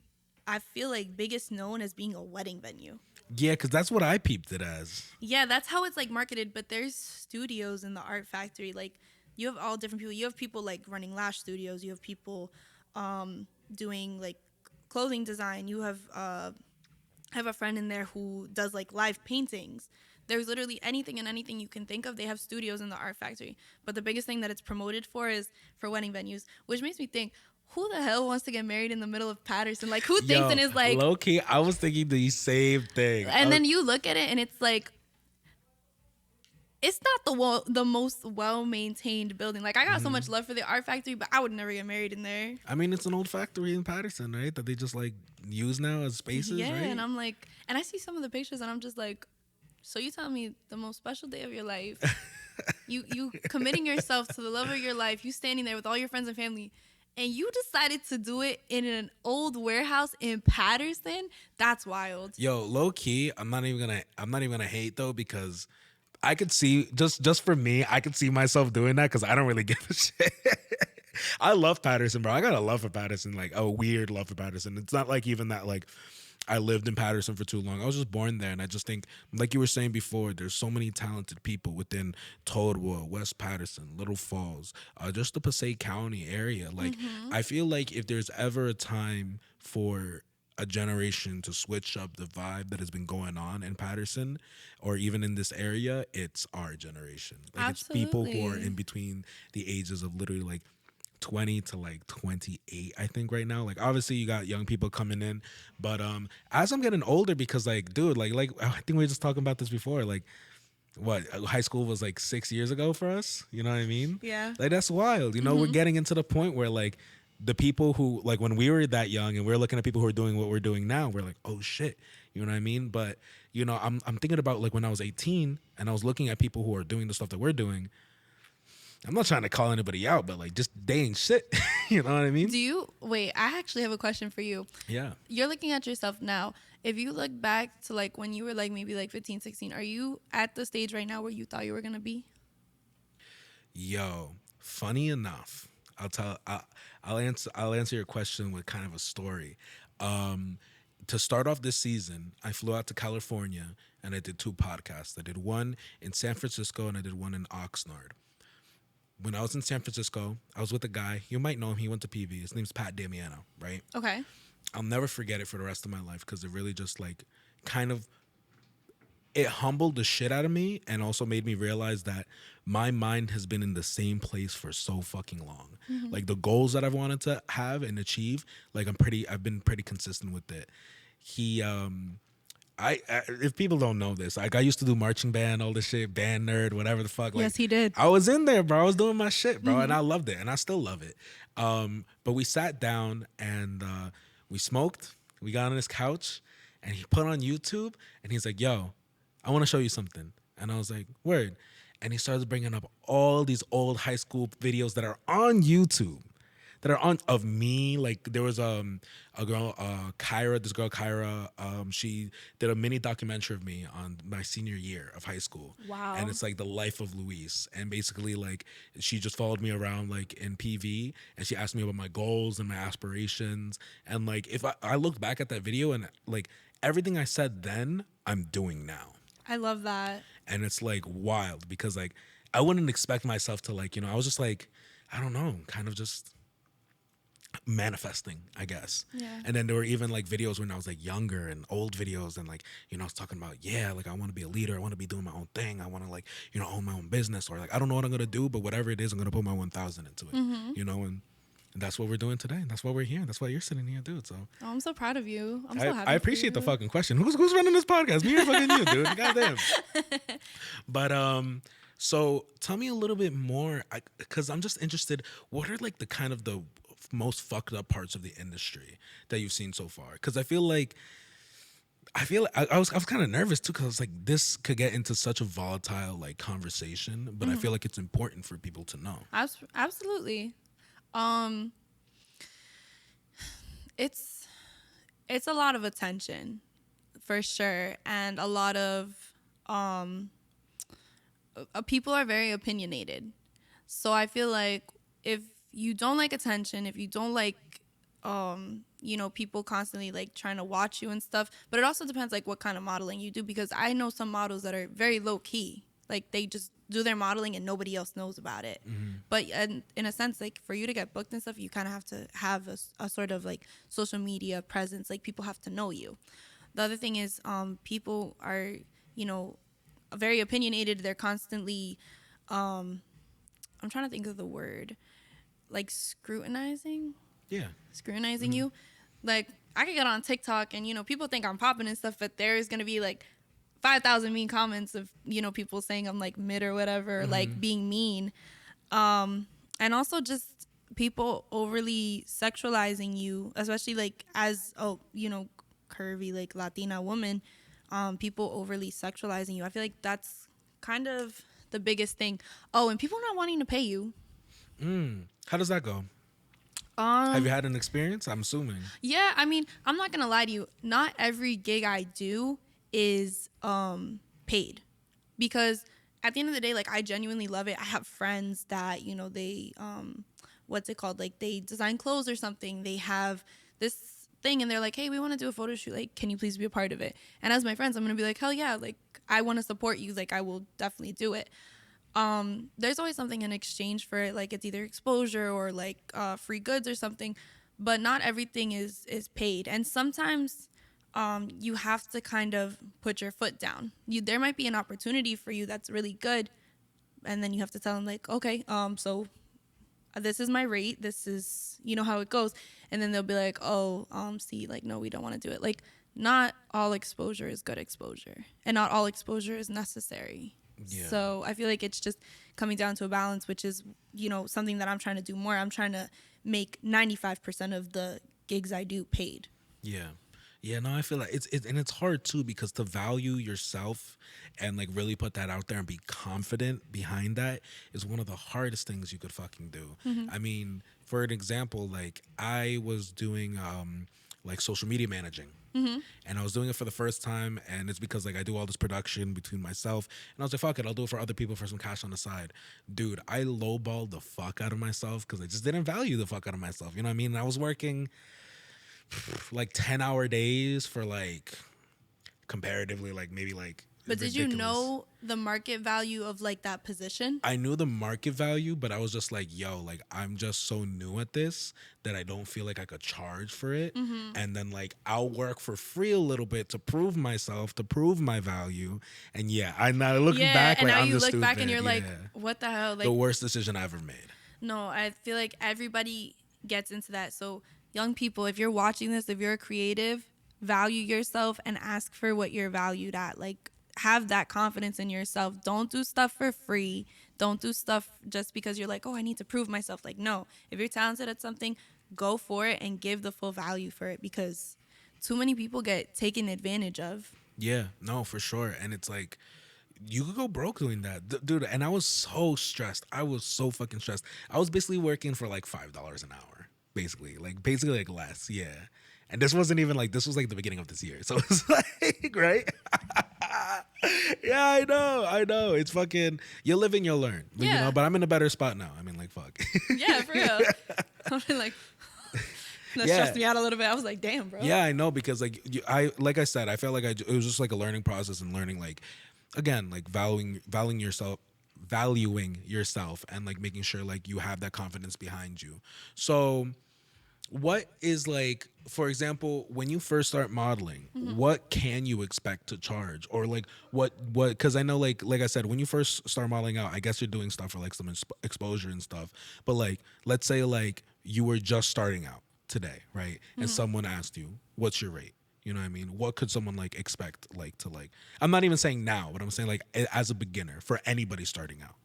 I feel like, biggest known as being a wedding venue. Yeah, because that's what I peeped it as. Yeah, that's how it's like marketed, but there's studios in the art factory. Like, you have all different people. You have people like running lash studios. You have people doing like clothing design. You have a friend in there who does like live paintings. There's literally anything and anything you can think of. They have studios in the art factory. But the biggest thing that it's promoted for is for wedding venues, which makes me think, who the hell wants to get married in the middle of Patterson? Like, who thinks and is like... Low key, I was thinking the same thing. And then you look at it and it's like, it's not the most well-maintained building. Like, I got so much love for the art factory, but I would never get married in there. I mean, it's an old factory in Patterson, right? That they just like use now as spaces, yeah, right? And I'm like, and I see some of the pictures and I'm just like, so you tell me the most special day of your life, you committing yourself to the love of your life, you standing there with all your friends and family, and you decided to do it in an old warehouse in Patterson? That's wild. Yo, low key, I'm not even gonna hate though, because I could see, just for me, I could see myself doing that because I don't really give a shit. I love Patterson, bro. I got a love for Patterson, like a weird love for Patterson. It's not like even that like I lived in Patterson for too long. I was just born there, and I just think, like you were saying before, there's so many talented people within Toadwood, West Patterson, Little Falls, just the Passaic County area. Like, I feel like if there's ever a time for a generation to switch up the vibe that has been going on in Patterson or even in this area, it's our generation. Like, Absolutely. it's people who are in between the ages of literally like 20 to like 28, I think, right now. Like, obviously you got young people coming in, but as I'm getting older, because like, dude, like I think we were just talking about this before, like what, high school was like 6 years ago for us. You know what I mean? Yeah. Like that's wild. You know, we're getting into the point where like the people who like when we were that young and we're looking at people who are doing what we're doing now, we're like, oh shit. You know what I mean? But you know, I'm thinking about like when I was 18 and I was looking at people who are doing the stuff that we're doing. I'm not trying to call anybody out, but like just they ain't shit. You know what I mean? Do you wait? I actually have a question for you. Yeah. You're looking at yourself now. If you look back to like when you were like maybe like 15, 16, are you at the stage right now where you thought you were gonna be? Yo, funny enough, I'll answer your question with kind of a story. To start off this season, I flew out to California and I did 2 podcasts. I did one in San Francisco and I did one in Oxnard. When I was in San Francisco, I was with a guy. You might know him. He went to PV. His name's Pat Damiano, right? Okay. I'll never forget it for the rest of my life because it really just like kind of it humbled the shit out of me and also made me realize that my mind has been in the same place for so fucking long. Like the goals that I've wanted to have and achieve, like I've been pretty consistent with it. He I if people don't know this, like I used to do marching band, all this shit, band nerd, whatever the fuck. Like, Yes, he did. I was in there, bro. I was doing my shit, bro, and I loved it, and I still love it. But we sat down and we smoked. We got on his couch, and he put on YouTube, and he's like, "Yo, I want to show you something." And I was like, "Word." And he started bringing up all these old high school videos that are on YouTube. That are on of me. Like there was a girl, Kyra, this girl Kyra, she did a mini documentary of me on my senior year of high school. Wow. And it's like the life of Luis. And basically like she just followed me around like in PV and she asked me about my goals and my aspirations. And like if I look back at that video and like everything I said then, I'm doing now. I love that. And it's like wild because like I wouldn't expect myself to like, you know, I was just like, I don't know, kind of just manifesting, I guess. Yeah. And then there were even like videos when I was like younger and old videos and like, you know, I was talking about, yeah, like I want to be a leader. I want to be doing my own thing. I want to like, you know, own my own business or like, I don't know what I'm going to do, but whatever it is, I'm going to put my 1,000 into it, you know, and that's what we're doing today. That's why we're here. That's why you're sitting here, dude. So Oh, I'm so proud of you. I'm so happy. I appreciate for the you. fucking question. Who's running this podcast? Me or fucking you, dude? Goddamn. But so tell me a little bit more, because I'm just interested. What are like the kind of the most fucked up parts of the industry that you've seen so far? Because I feel like I was kind of nervous too, because I was like, this could get into such a volatile like conversation, but I feel like it's important for people to know. Absolutely. It's a lot of attention for sure, and a lot of people are very opinionated. So I feel like if you don't like attention, if you don't like you know, people constantly like trying to watch you and stuff, but it also depends like what kind of modeling you do, because I know some models that are very low key, like they just do their modeling and nobody else knows about it. But in a sense, like for you to get booked and stuff, you kind of have to have a sort of like social media presence. Like people have to know you. The other thing is people are, you know, very opinionated. They're constantly I'm trying to think of the word, like scrutinizing Yeah. you. Like I could get on TikTok and, you know, people think I'm popping and stuff, but there's gonna be like 5,000 mean comments of, you know, people saying I'm like mid or whatever, like being mean. And also just people overly sexualizing you, especially like as you know, curvy like Latina woman, people overly sexualizing you. I feel like that's kind of the biggest thing. Oh, and people not wanting to pay you. How does that go? Have you had an experience? I'm assuming. Yeah, I mean, I'm not gonna lie to you. Not every gig I do is paid, because at the end of the day, like I genuinely love it. I have friends that, you know, they what's it called? Like they design clothes or something. They have this thing and they're like, hey, we want to do a photo shoot. Like, can you please be a part of it? And as my friends, I'm gonna be like, hell yeah, like I want to support you. Like I will definitely do it. There's always something in exchange for it, like it's either exposure or like free goods or something, but not everything is paid. And sometimes you have to kind of put your foot down. There might be an opportunity for you that's really good, and then you have to tell them like, okay, so this is my rate, this is, you know, how it goes. And then they'll be like, oh, see, like, no, we don't want to do it. Like, not all exposure is good exposure, and not all exposure is necessary. Yeah. So I feel like it's just coming down to a balance, which is, something that I'm trying to do more. I'm trying to make 95% of the gigs I do paid. Yeah. Yeah, no, I feel like and it's hard too, because to value yourself and like really put that out there and be confident behind that is one of the hardest things you could fucking do. I mean, for an example, like I was doing like social media managing. And I was doing it for the first time, and it's because like I do all this production between myself, and I was like, fuck it, I'll do it for other people for some cash on the side. Dude, I lowballed the fuck out of myself because I just didn't value the fuck out of myself. You know what I mean? And I was working like 10-hour days for like comparatively like maybe like But did you ridiculous. know the market value of like that position? I knew the market value, but I was just like, yo, like I'm just so new at this that I don't feel like I could charge for it. And then like I'll work for free a little bit to prove myself, to prove my value. And yeah, I'm not looking back and like now I'm you just look stupid. back and you're like, Yeah. what the hell? Like, The worst decision I ever made. no, I feel like everybody gets into that. So young people, if you're watching this, if you're a creative, value yourself and ask for what you're valued at. Like, have that confidence in yourself. Don't do stuff for free. Don't do stuff just because you're like, oh, I need to prove myself. Like, no, if you're talented at something, go for it and give the full value for it, because too many people get taken advantage of. Yeah, no, for sure. And it's like, you could go broke doing that. Dude, and I was so stressed. I was so fucking stressed. I was basically working for like $5 an hour. Basically like less, yeah. And this wasn't even like, this was like the beginning of this year. So it's like, right? Yeah, I know. It's fucking, you live and you'll learn. But, Yeah. but I'm in a better spot now. I mean, like, fuck. Yeah, for real. I'm like, that Yeah. stressed me out a little bit. I was like, damn, bro. Yeah, I know, because like like I said, I felt like it was just like a learning process, and learning like, again, like valuing yourself and like making sure like you have that confidence behind you. So what is, like, for example, when you first start modeling, what can you expect to charge? Or like what because I know like I said, when you first start modeling out, I guess you're doing stuff for like some exposure and stuff, but like let's say like you were just starting out today, right? And someone asked you, what's your rate? You know what I mean? What could someone like expect, like, to like, I'm not even saying now, but I'm saying like as a beginner, for anybody starting out?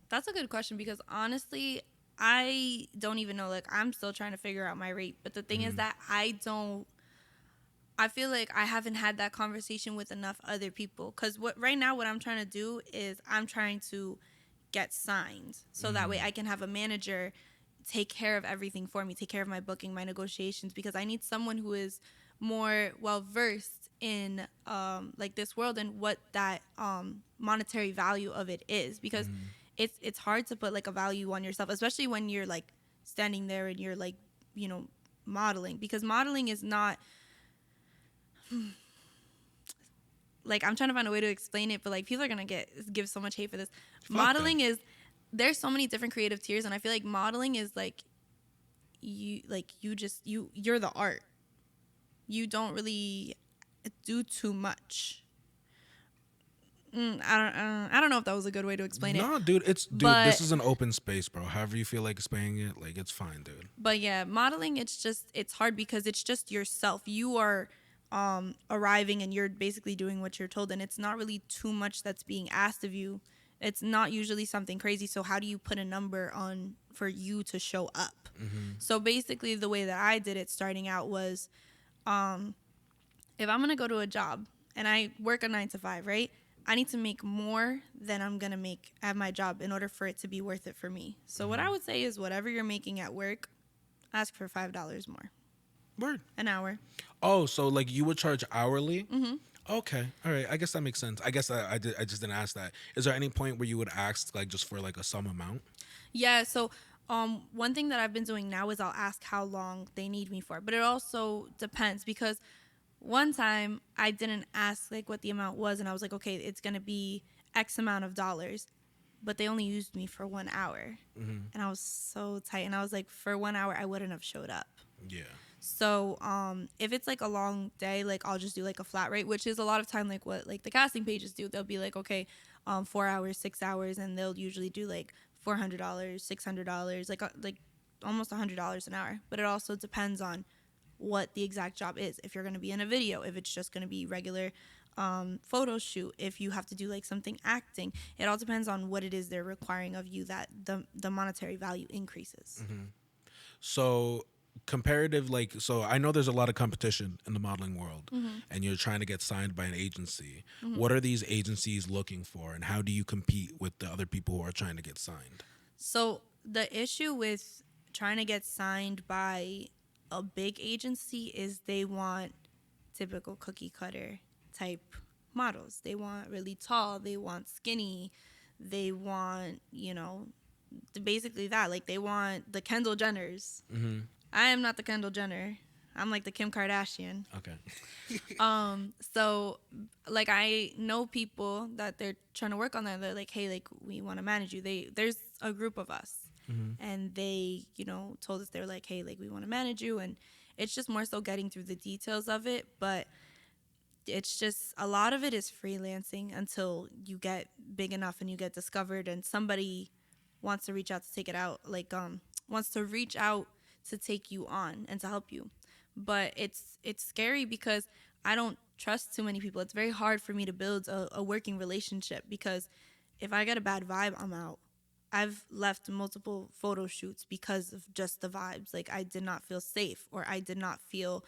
That's a good question, because honestly, I don't even know. Like, I'm still trying to figure out my rate. But the thing is that I feel like I haven't had that conversation with enough other people. Because right now, what I'm trying to do is I'm trying to get signed. So that way I can have a manager take care of everything for me, take care of my booking, my negotiations, because I need someone who is more well versed in like this world and what that monetary value of it is, because it's hard to put like a value on yourself, especially when you're like standing there and you're like, modeling, because modeling is not like, I'm trying to find a way to explain it, but like people are gonna give so much hate for this. Fuck Modeling them. is, there's so many different creative tiers, and I feel like modeling is like you're the art. You don't really do too much. I don't know if that was a good way to explain it. No, dude, But- this is an open space, bro. However you feel like explaining it, like, it's fine, dude. But yeah, modeling, it's hard because it's just yourself. You are arriving and you're basically doing what you're told, and it's not really too much that's being asked of you. It's not usually something crazy. So how do you put a number on for you to show up? So basically the way that I did it starting out was, if I'm going to go to a job and I work a 9 to 5, right? I need to make more than I'm going to make at my job in order for it to be worth it for me. So what I would say is, whatever you're making at work, ask for $5 more Word. an hour. Oh, so like you would charge hourly? Okay, all right. I guess that makes sense. I guess I just didn't ask that. Is there any point where you would ask like just for like a sum amount? Yeah, so one thing that I've been doing now is I'll ask how long they need me for. But it also depends, because one time I didn't ask like what the amount was, and I was like, okay, it's going to be X amount of dollars. But they only used me for 1 hour. And I was so tight. And I was like, for 1 hour, I wouldn't have showed up. Yeah. So if it's like a long day, like I'll just do like a flat rate, which is a lot of time like what like the casting pages do. They'll be like, okay, 4 hours, 6 hours, and they'll usually do like $400, $600, like almost $100 an hour. But it also depends on what the exact job is. If you're going to be in a video, if it's just going to be regular photo shoot, if you have to do like something acting. It all depends on what it is they're requiring of you that the monetary value increases. So comparative, like, so I know there's a lot of competition in the modeling world, Mm-hmm. and you're trying to get signed by an agency. Mm-hmm. What are these agencies looking for, and how do you compete with the other people who are trying to get signed? So the issue with trying to get signed by a big agency is they want typical cookie cutter type models. They want really tall, they want skinny, they want, basically that. Like they want the Kendall Jenners. Mm-hmm. I am not the Kendall Jenner. I'm like the Kim Kardashian. Okay. So like I know people that they're trying to work on that. They're like, hey, like we want to manage you. There's a group of us, and they, told us they're like, hey, like we want to manage you, and it's just more so getting through the details of it. But it's just a lot of it is freelancing until you get big enough and you get discovered, and somebody wants to reach out to take it out, like wants to reach out to take you on and to help you. But it's scary because I don't trust too many people. It's very hard for me to build a working relationship because if I get a bad vibe, I'm out. I've left multiple photo shoots because of just the vibes. Like I did not feel safe or I did not feel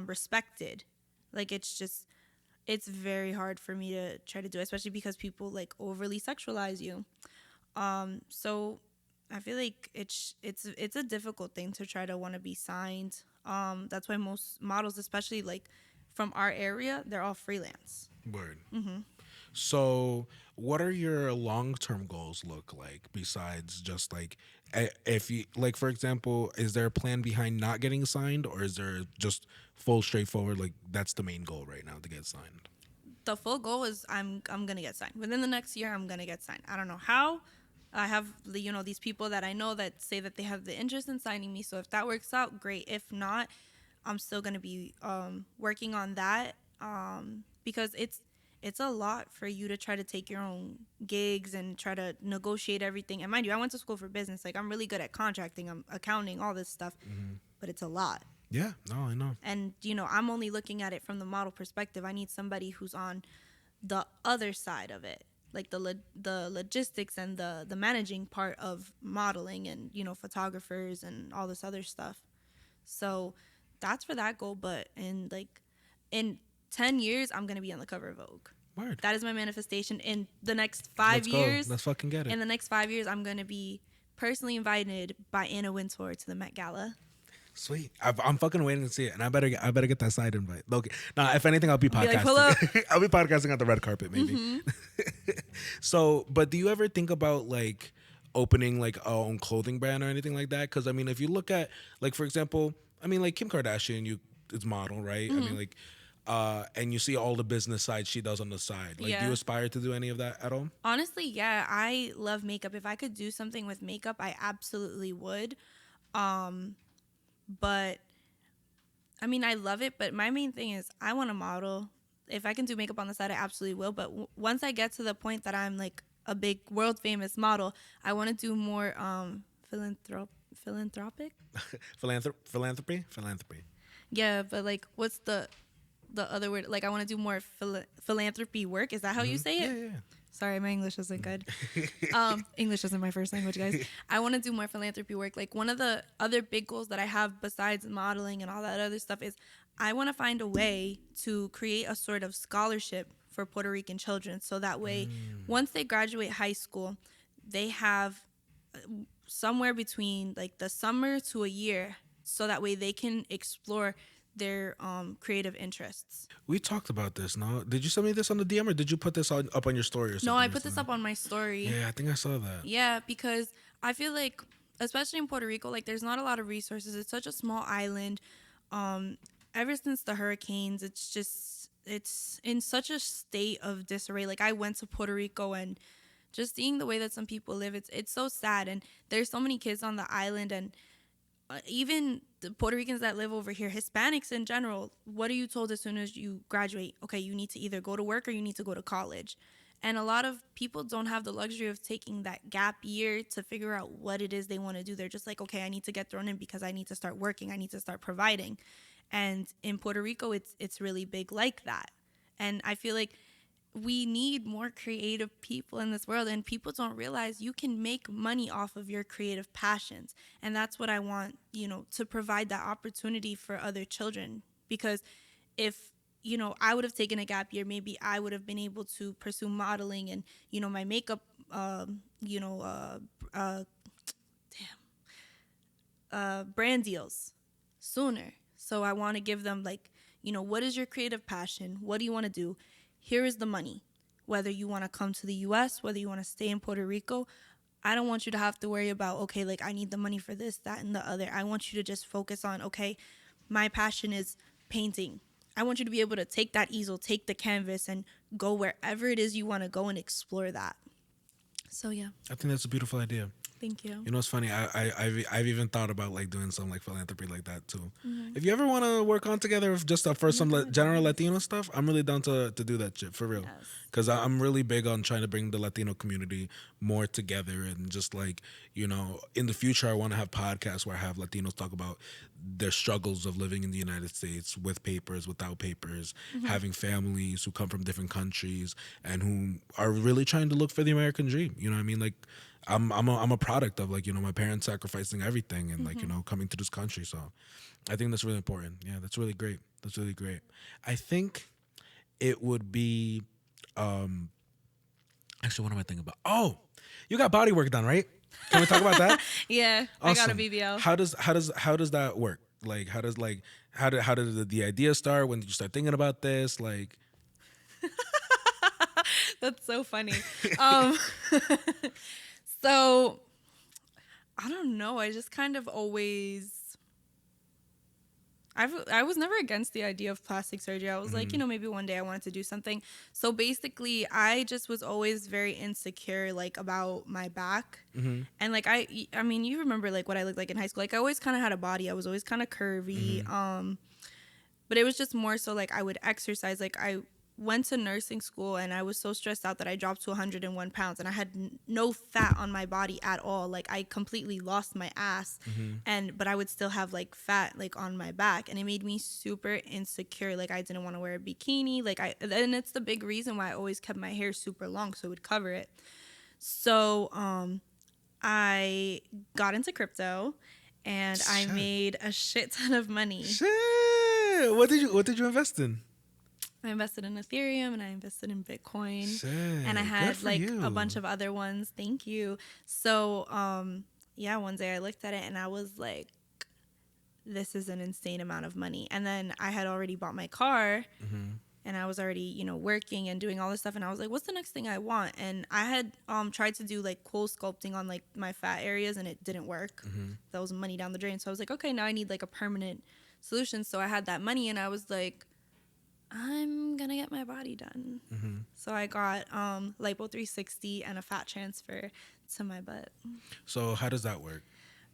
respected. Like it's very hard for me to try to do it, especially because people like overly sexualize you. So I feel like it's a difficult thing to try to want to be signed. That's why most models, especially like from our area, they're all freelance. Word. So, what are your long-term goals look like besides just like, if you like, for example, is there a plan behind not getting signed, or is there just full straightforward like that's the main goal right now to get signed? The full goal is I'm gonna get signed within the next year. I'm gonna get signed. I don't know how. I have these people that I know that say that they have the interest in signing me. So if that works out, great. If not, I'm still gonna be working on that because it's a lot for you to try to take your own gigs and try to negotiate everything. And mind you, I went to school for business. Like I'm really good at contracting, I'm accounting, all this stuff, but it's a lot. Yeah, no, I know. And I'm only looking at it from the model perspective. I need somebody who's on the other side of it, like the logistics and the managing part of modeling and photographers and all this other stuff. So that's for that goal. But in 10 years, I'm gonna be on the cover of Vogue. Word. That is my manifestation. In the next 5 Let's years, go. Let's fucking get it. in the next 5 years, I'm gonna be personally invited by Anna Wintour to the Met Gala. Sweet. I'm fucking waiting to see it, and I better get that side invite. Okay. Nah, if anything, I'll be Be podcasting. like, pull up. I'll be podcasting on the red carpet, maybe. So, but do you ever think about like opening like a own clothing brand or anything like that? Because I mean, if you look at like, for example, I mean, like Kim Kardashian, is model, right? I mean, like, and you see all the business side she does on the side. Like, do Yeah. you aspire to do any of that at all? Honestly, yeah, I love makeup. If I could do something with makeup, I absolutely would. But I mean, I love it, but my main thing is I want to model. If I can do makeup on the side, I absolutely will. But once I get to the point that I'm like a big world famous model, I want to do more philanthropic. Philanthropy. Yeah, but like, what's the other word? Like, I want to do more philanthropy work. Is that how you say it? Yeah. Sorry, my English isn't good. English isn't my first language, guys. I want to do more philanthropy work. Like one of the other big goals that I have besides modeling and all that other stuff is I want to find a way to create a sort of scholarship for Puerto Rican children. So that way, once they graduate high school, they have somewhere between like the summer to a year. So that way they can explore their creative interests. We talked about this. No, did you send me this on the DM or did you put this up on your story or something? No, I put this up on my story. Yeah, I think I saw that. Yeah, because I feel like, especially in Puerto Rico, like there's not a lot of resources. It's such a small island. Ever since the hurricanes, it's in such a state of disarray. Like I went to Puerto Rico and just seeing the way that some people live, it's so sad. And there's so many kids on the island, and even the Puerto Ricans that live over here, Hispanics in general, what are you told as soon as you graduate? Okay, you need to either go to work or you need to go to college. And a lot of people don't have the luxury of taking that gap year to figure out what it is they want to do. They're just like, okay, I need to get thrown in because I need to start working. I need to start providing. And in Puerto Rico, it's really big like that. And I feel like we need more creative people in this world, and people don't realize you can make money off of your creative passions. And that's what I want, to provide that opportunity for other children. Because if, I would have taken a gap year, maybe I would have been able to pursue modeling and, my makeup, um, you know, uh, uh, brand deals sooner. So I want to give them, like, what is your creative passion? What do you want to do? Here is the money. Whether you want to come to the US, whether you want to stay in Puerto Rico, I don't want you to have to worry about, okay, like I need the money for this, that, and the other. I want you to just focus on, okay, my passion is painting. I want you to be able to take that easel, take the canvas, and go wherever it is you want to go and explore that. So yeah, I think that's a beautiful idea. thank you. You know, it's funny. I've even thought about like doing some like philanthropy like that too. If you ever want to work on together, if just for some general Latino stuff, I'm really down to do that shit for real. Yes. Because I'm really big on trying to bring the Latino community more together, and just like, in the future, I want to have podcasts where I have Latinos talk about their struggles of living in the United States with papers, without papers, having families who come from different countries and who are really trying to look for the American dream. You know what I mean? Like, I'm a product of like, my parents sacrificing everything and like, coming to this country. So I think that's really important. Yeah, that's really great. That's really great. I think it would be actually, what am I thinking about? Oh, you got body work done, right? Can we talk about that? Yeah, Awesome. I got a BBL. How does that work? Like how did the idea start? When did you start thinking about this? Like That's so funny. um, so I don't know. I just kind of always. I was never against the idea of plastic surgery. I was like, maybe one day I wanted to do something. So basically, I just was always very insecure, like, about my back. And like, I mean, you remember like what I looked like in high school. Like, I always kind of had a body. I was always kind of curvy. But it was just more so like I would exercise. Like, I went to nursing school and I was so stressed out that I dropped to 101 pounds and I had no fat on my body at all. Like, I completely lost my ass, but I would still have like fat like on my back, and it made me super insecure. Like, I didn't want to wear a bikini. And it's the big reason why I always kept my hair super long so it would cover it. So I got into crypto and I made a shit ton of money. Shit. What did you invest in? I invested in Ethereum and I invested in Bitcoin. Shit, and I had like you. a bunch of other ones. Thank you. So, yeah, one day I looked at it and I was like, this is an insane amount of money. And then I had already bought my car and I was already, working and doing all this stuff. And I was like, what's the next thing I want? And I had tried to do like cool sculpting on like my fat areas and it didn't work. That was money down the drain. So I was like, okay, now I need like a permanent solution. So I had that money and I was like, I'm gonna get my body done. So I got lipo 360 and a fat transfer to my butt. So how does that work?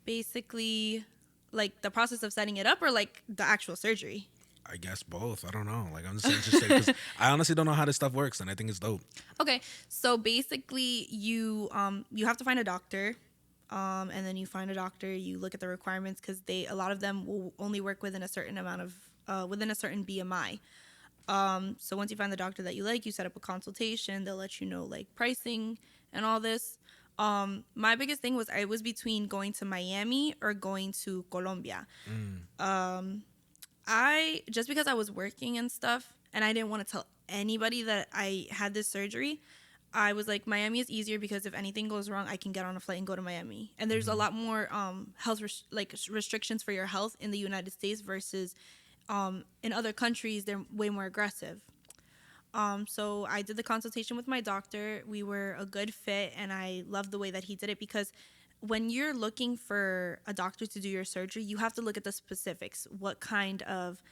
Basically, like the process of setting it up, or like the actual surgery. I guess both. I don't know. Like, I'm just interested because I honestly don't know how this stuff works, and I think it's dope. Okay, so basically, you have to find a doctor. And then you find a doctor. You look at the requirements because a lot of them will only work within a certain amount of within a certain BMI. So once you find the doctor that you like, you set up a consultation. They'll let you know like pricing and all this. My biggest thing was I was between going to Miami or going to Colombia. I just because I was working and stuff and I didn't want to tell anybody that I had this surgery, I was like, Miami is easier because if anything goes wrong, I can get on a flight and go to Miami. And there's a lot more health restrictions for your health in the United States versus in other countries. They're way more aggressive. So I did the consultation with my doctor. We were a good fit, and I loved the way that he did it because when you're looking for a doctor to do your surgery, you have to look at the specifics. What kind of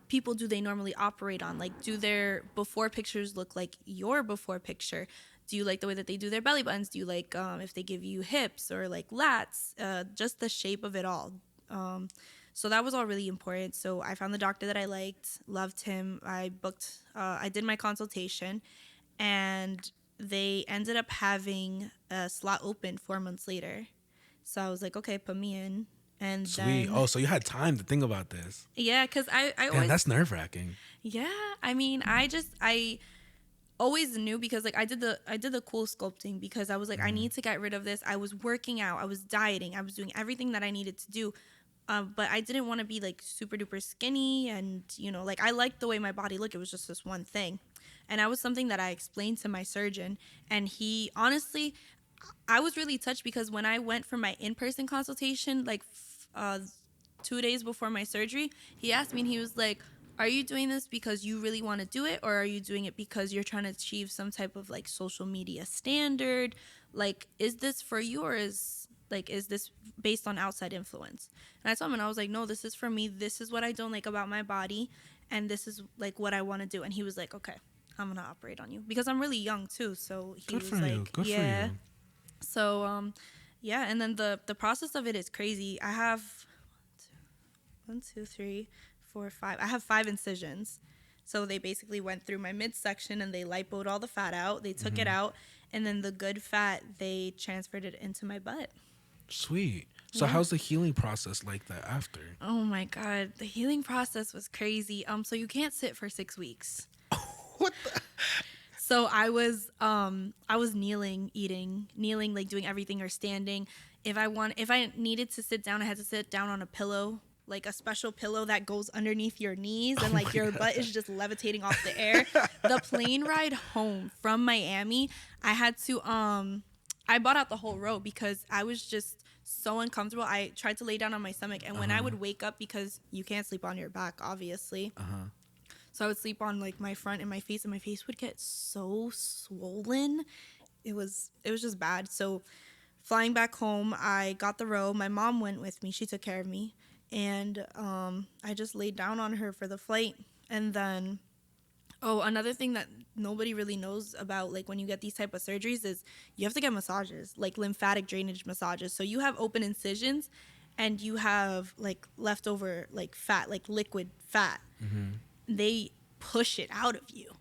people do they normally operate on? Like, do their before pictures look like your before picture? Do you like the way that they do their belly buttons? Do you like if they give you hips or like lats? Just the shape of it all. So that was all really important. So I found the doctor that I liked, loved him. I did my consultation, and they ended up having a slot open 4 months later. So I was like, okay, put me in. And Sweet. then, Oh, so you had time to think about this. yeah, because I Damn, always, that's nerve-wracking. yeah, I mean, I always knew because like I did the cool sculpting because I was like, I need to get rid of this. I was working out, I was dieting, I was doing everything that I needed to do. But I didn't want to be like super duper skinny, and like I liked the way my body looked. It was just this one thing, and that was something that I explained to my surgeon, and he honestly, I was really touched because when I went for my in-person consultation, like 2 days before my surgery, he asked me and he was like, are you doing this because you really want to do it, or are you doing it because you're trying to achieve some type of like social media standard? Like, is this for you, or is this based on outside influence? And I told him, and I was like, no, this is for me. This is what I don't like about my body, and this is like what I want to do. And he was like, okay, I'm gonna operate on you because I'm really young too. So he Good was for like, you. Good yeah. for you. So yeah, and then the process of it is crazy. I have 1, 2, 3, 4, 5. I have 5 incisions. So they basically went through my midsection and they lipoed all the fat out. They took it out, and then the good fat, they transferred it into my butt. Sweet. So Yeah. how's the healing process like that after? Oh my God, the healing process was crazy. So you can't sit for 6 weeks. What the? So I was kneeling, eating, like doing everything, or standing. If I needed to sit down, I had to sit down on a pillow, like a special pillow that goes underneath your knees, and like your butt is just levitating off the air. The plane ride home from Miami, I had to I bought out the whole row because I was just so uncomfortable. I tried to lay down on my stomach, and when I would wake up, because you can't sleep on your back, obviously. So I would sleep on like my front and my face would get so swollen. It was just bad. So flying back home, I got the row. My mom went with me. She took care of me. And I just laid down on her for the flight. And then, another thing that nobody really knows about, like when you get these type of surgeries, is you have to get massages, like lymphatic drainage massages. So you have open incisions and you have like leftover like fat, like liquid fat. They push it out of you.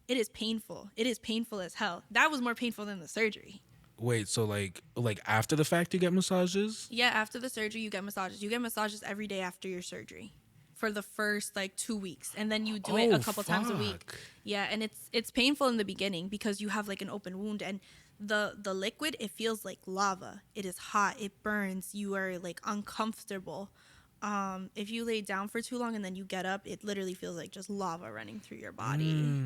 It is painful. It is painful as hell. That was more painful than the surgery. Wait, so like after the fact you get massages? Yeah, after the surgery, you get massages. You get massages every day after your surgery for the first like 2 weeks. And then you do it a couple times a week. Yeah, and it's painful in the beginning because you have like an open wound, and the liquid, it feels like lava. It is hot. It burns. You are like uncomfortable. If you lay down for too long and then you get up, it literally feels like just lava running through your body.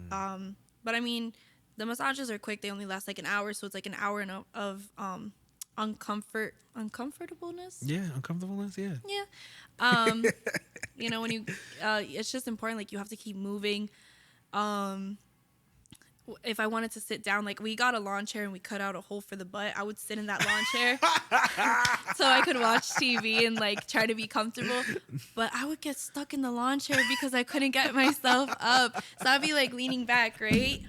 But I mean, the massages are quick. They only last like an hour, so it's like an hour of uncomfortableness. Yeah, uncomfortableness. Yeah. Yeah. When you, it's just important. Like you have to keep moving. If I wanted to sit down, like we got a lawn chair and we cut out a hole for the butt, I would sit in that lawn chair so I could watch TV and like try to be comfortable. But I would get stuck in the lawn chair because I couldn't get myself up. So I'd be like leaning back, right?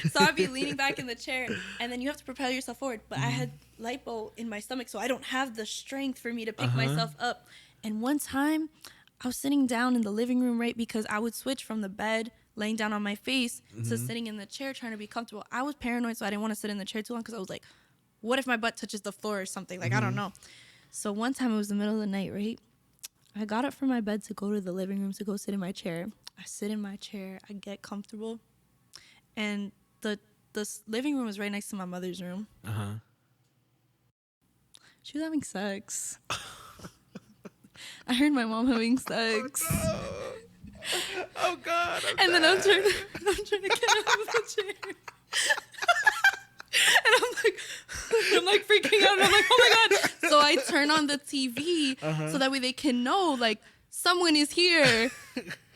So I'd be leaning back in the chair, and then you have to propel yourself forward. But I had lipo in my stomach, so I don't have the strength for me to pick myself up. And one time I was sitting down in the living room, right? Because I would switch from the bed laying down on my face to sitting in the chair trying to be comfortable. I was paranoid, so I didn't want to sit in the chair too long because I was like, what if my butt touches the floor or something? Like, I don't know. So one time it was the middle of the night, right? I got up from my bed to go to the living room to go sit in my chair. I sit in my chair. I get comfortable. And the living room was right next to my mother's room. She was having sex. I heard my mom having sex. Oh God! And then I'm trying to get out of the chair, and I'm like freaking out. And I'm like, oh my God! So I turn on the TV so that way they can know like someone is here.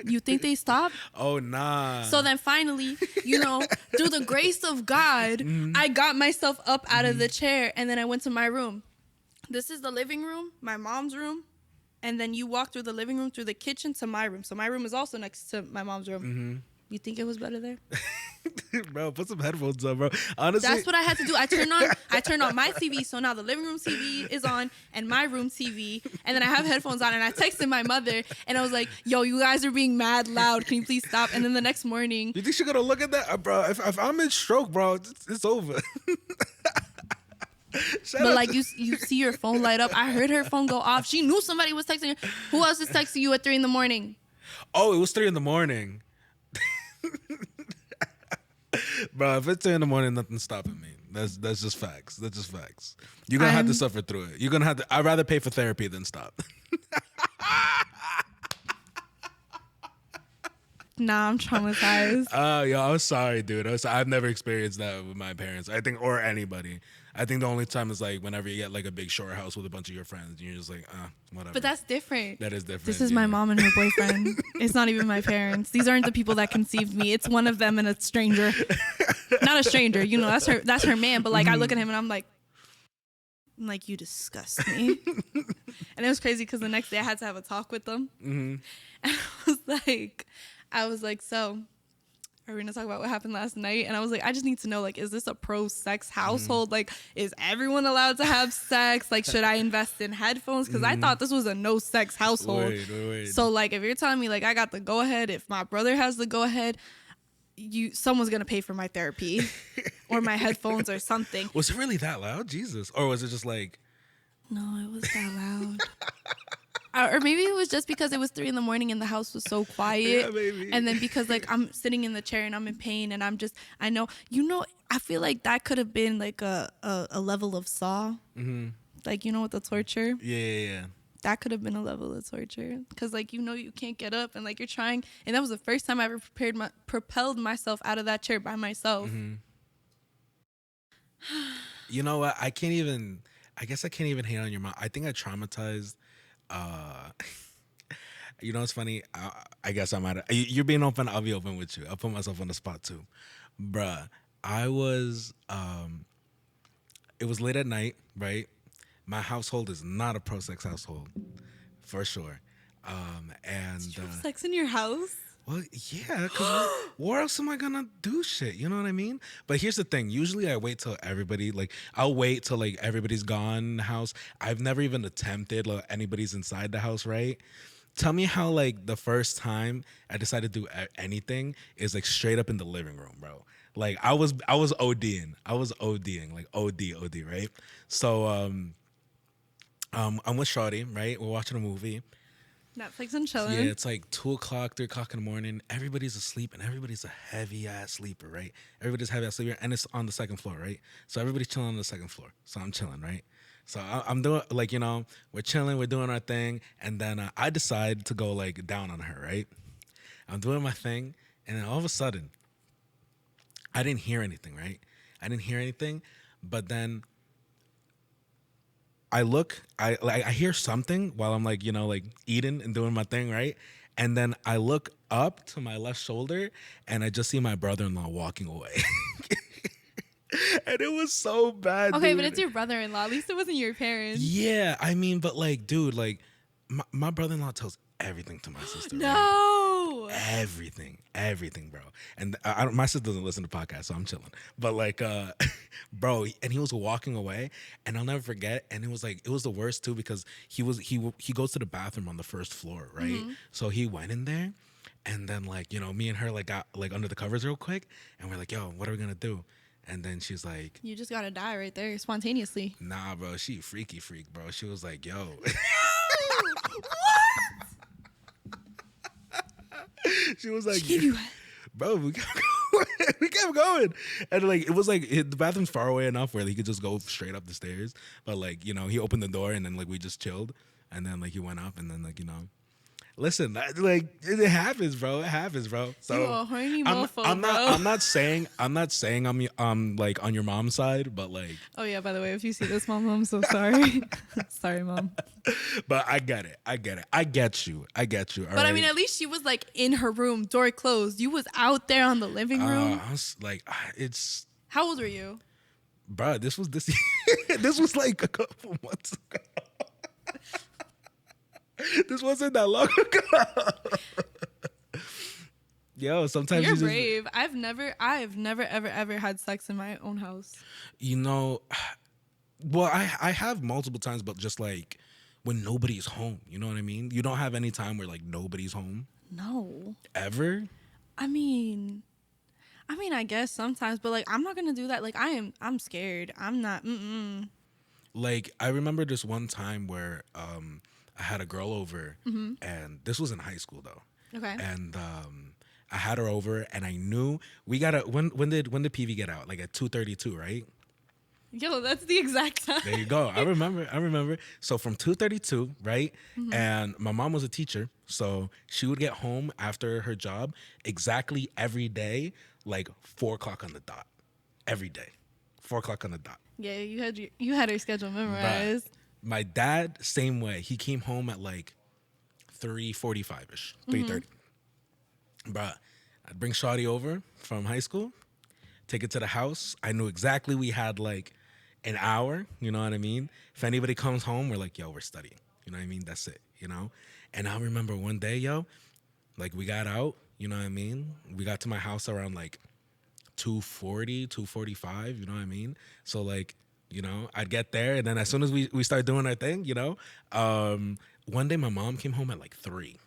You think they stopped? Oh nah. So then finally, through the grace of God, I got myself up out of the chair, and then I went to my room. This is the living room, my mom's room. And then you walk through the living room, through the kitchen to my room. So my room is also next to my mom's room. You think it was better there? Bro, put some headphones on, bro. Honestly, that's what I had to do. I turned on my TV, so now the living room TV is on and my room TV, and then I have headphones on, and I texted my mother, and I was like, "Yo, you guys are being mad loud. Can you please stop?" And then the next morning, you think she's gonna look at that, bro? If I'm in stroke, bro, it's over. But like you see your phone light up. I heard her phone go off. She knew somebody was texting her. Who else is texting you at 3 a.m? Oh, it was 3 a.m. Bro, if it's 3 a.m, nothing's stopping me. That's just facts. That's just facts. You're gonna have to suffer through it. You're gonna have to. I'd rather pay for therapy than stop. Nah, I'm traumatized. Yo, I'm sorry, dude. I've never experienced that with my parents. I think, or anybody. I think the only time is like whenever you get like a big shore house with a bunch of your friends, and you're just like, whatever. But that's different. That is different. This is my mom and her boyfriend. It's not even my parents. These aren't the people that conceived me. It's one of them and a stranger. Not a stranger, you know. That's her man. But like, I look at him and I'm like, you disgust me. And it was crazy because the next day I had to have a talk with them, and I was like, so are we gonna talk about what happened last night? And I was like, I just need to know, like, is this a pro-sex household? Like, is everyone allowed to have sex? Like, should I invest in headphones? Because I thought this was a no-sex household. Wait. So, like, if you're telling me, like, I got the go-ahead, if my brother has the go-ahead, someone's gonna pay for my therapy or my headphones or something. Was it really that loud? Jesus. Or was it just like... No, it was that loud. Or maybe it was just because it was 3 a.m. and the house was so quiet. Yeah, maybe. And then because like I'm sitting in the chair and I'm in pain and I feel like that could have been like a level of Saw. Mm-hmm. Like, with the torture. Yeah. That could have been a level of torture. Because like, you can't get up and like you're trying. And that was the first time I ever propelled myself out of that chair by myself. Mm-hmm. You know what? I guess I can't even hate on your mom. I think I traumatized. You know, it's funny. I guess I might. You're being open. I'll be open with you. I'll put myself on the spot too, bruh. I was. It was late at night, right? My household is not a pro-sex household, for sure. And did you have sex in your house? Well, yeah, because where else am I gonna do shit? You know what I mean? But here's the thing. Usually I wait till I'll wait till like everybody's gone in the house. I've never even attempted like anybody's inside the house, right? Tell me how like the first time I decided to do anything is like straight up in the living room, bro. Like I was ODing. Like OD, right? So I'm with Shawty, right? We're watching a movie. Netflix and chilling. Yeah, it's like 2:00, 3:00 in the morning. Everybody's asleep, and everybody's a heavy ass sleeper, right? Everybody's heavy ass sleeper, and it's on the second floor, right? So everybody's chilling on the second floor. So I'm chilling, right? So I'm doing like we're chilling, we're doing our thing, and then I decide to go like down on her, right? I'm doing my thing, and then all of a sudden, I didn't hear anything, right? I didn't hear anything, but then I look, I hear something while I'm like, like eating and doing my thing, right? And then I look up to my left shoulder and I just see my brother-in-law walking away. And it was so bad. Okay, dude. but it's your brother-in-law. At least it wasn't your parents. Yeah, I mean, but like, dude, like my brother-in-law tells everything to my sister. No. Right? Everything, bro. And my sister doesn't listen to podcasts, so I'm chilling. But like, bro, and he was walking away, and I'll never forget. And it was the worst too because he goes to the bathroom on the first floor, right? Mm-hmm. So he went in there, and then like me and her like got like under the covers real quick, and we're like, yo, what are we gonna do? And then she's like, you just gotta die right there spontaneously. Nah, bro, she freaky freak, bro. She was like, yo. She was like, bro, we kept going. And like, it was like, the bathroom's far away enough where he could just go straight up the stairs. But like, he opened the door and then like, we just chilled. And then like, he went up and then like, listen, like it happens, bro. It happens, bro. So you a horny mofo, bro. I'm not saying I'm like on your mom's side, but like. Oh yeah, by the way, if you see this, mom, I'm so sorry. Sorry, mom. But I get it. I get you. All but right? I mean, at least she was like in her room, door closed. You was out there on the living room. I was like, it's. How old were you? Bro, this was like a couple months ago. This wasn't that long ago. Yo, sometimes you're brave. I've never ever had sex in my own house. Well, I have multiple times, but just like when nobody's home. You know what I mean? You don't have any time where like nobody's home. No. Ever? I mean, I guess sometimes, but like I'm not gonna do that. Like I'm scared. I'm not. Like I remember this one time where I had a girl over, and this was in high school though. Okay. And I had her over, and I knew we got to when did PV get out? Like at 2:32, right? Yo, that's the exact time. There you go. I remember. So from 2:32, right? And my mom was a teacher, so she would get home after her job exactly every day, like 4 o'clock on the dot, every day, 4 o'clock on the dot. Yeah, you had her schedule memorized. But my dad, same way. He came home at like 3:45 ish, 3:30. But I'd bring Shawty over from high school, take it to the house. I knew exactly we had like an hour, you know what I mean? If anybody comes home, we're like, yo, we're studying. You know what I mean? That's it, you know? And I remember one day, yo, like we got out, you know what I mean? We got to my house around like 2:40, 2:45, you know what I mean? So like, you know, I'd get there, and then as soon as we start doing our thing, you know, one day my mom came home at like 3.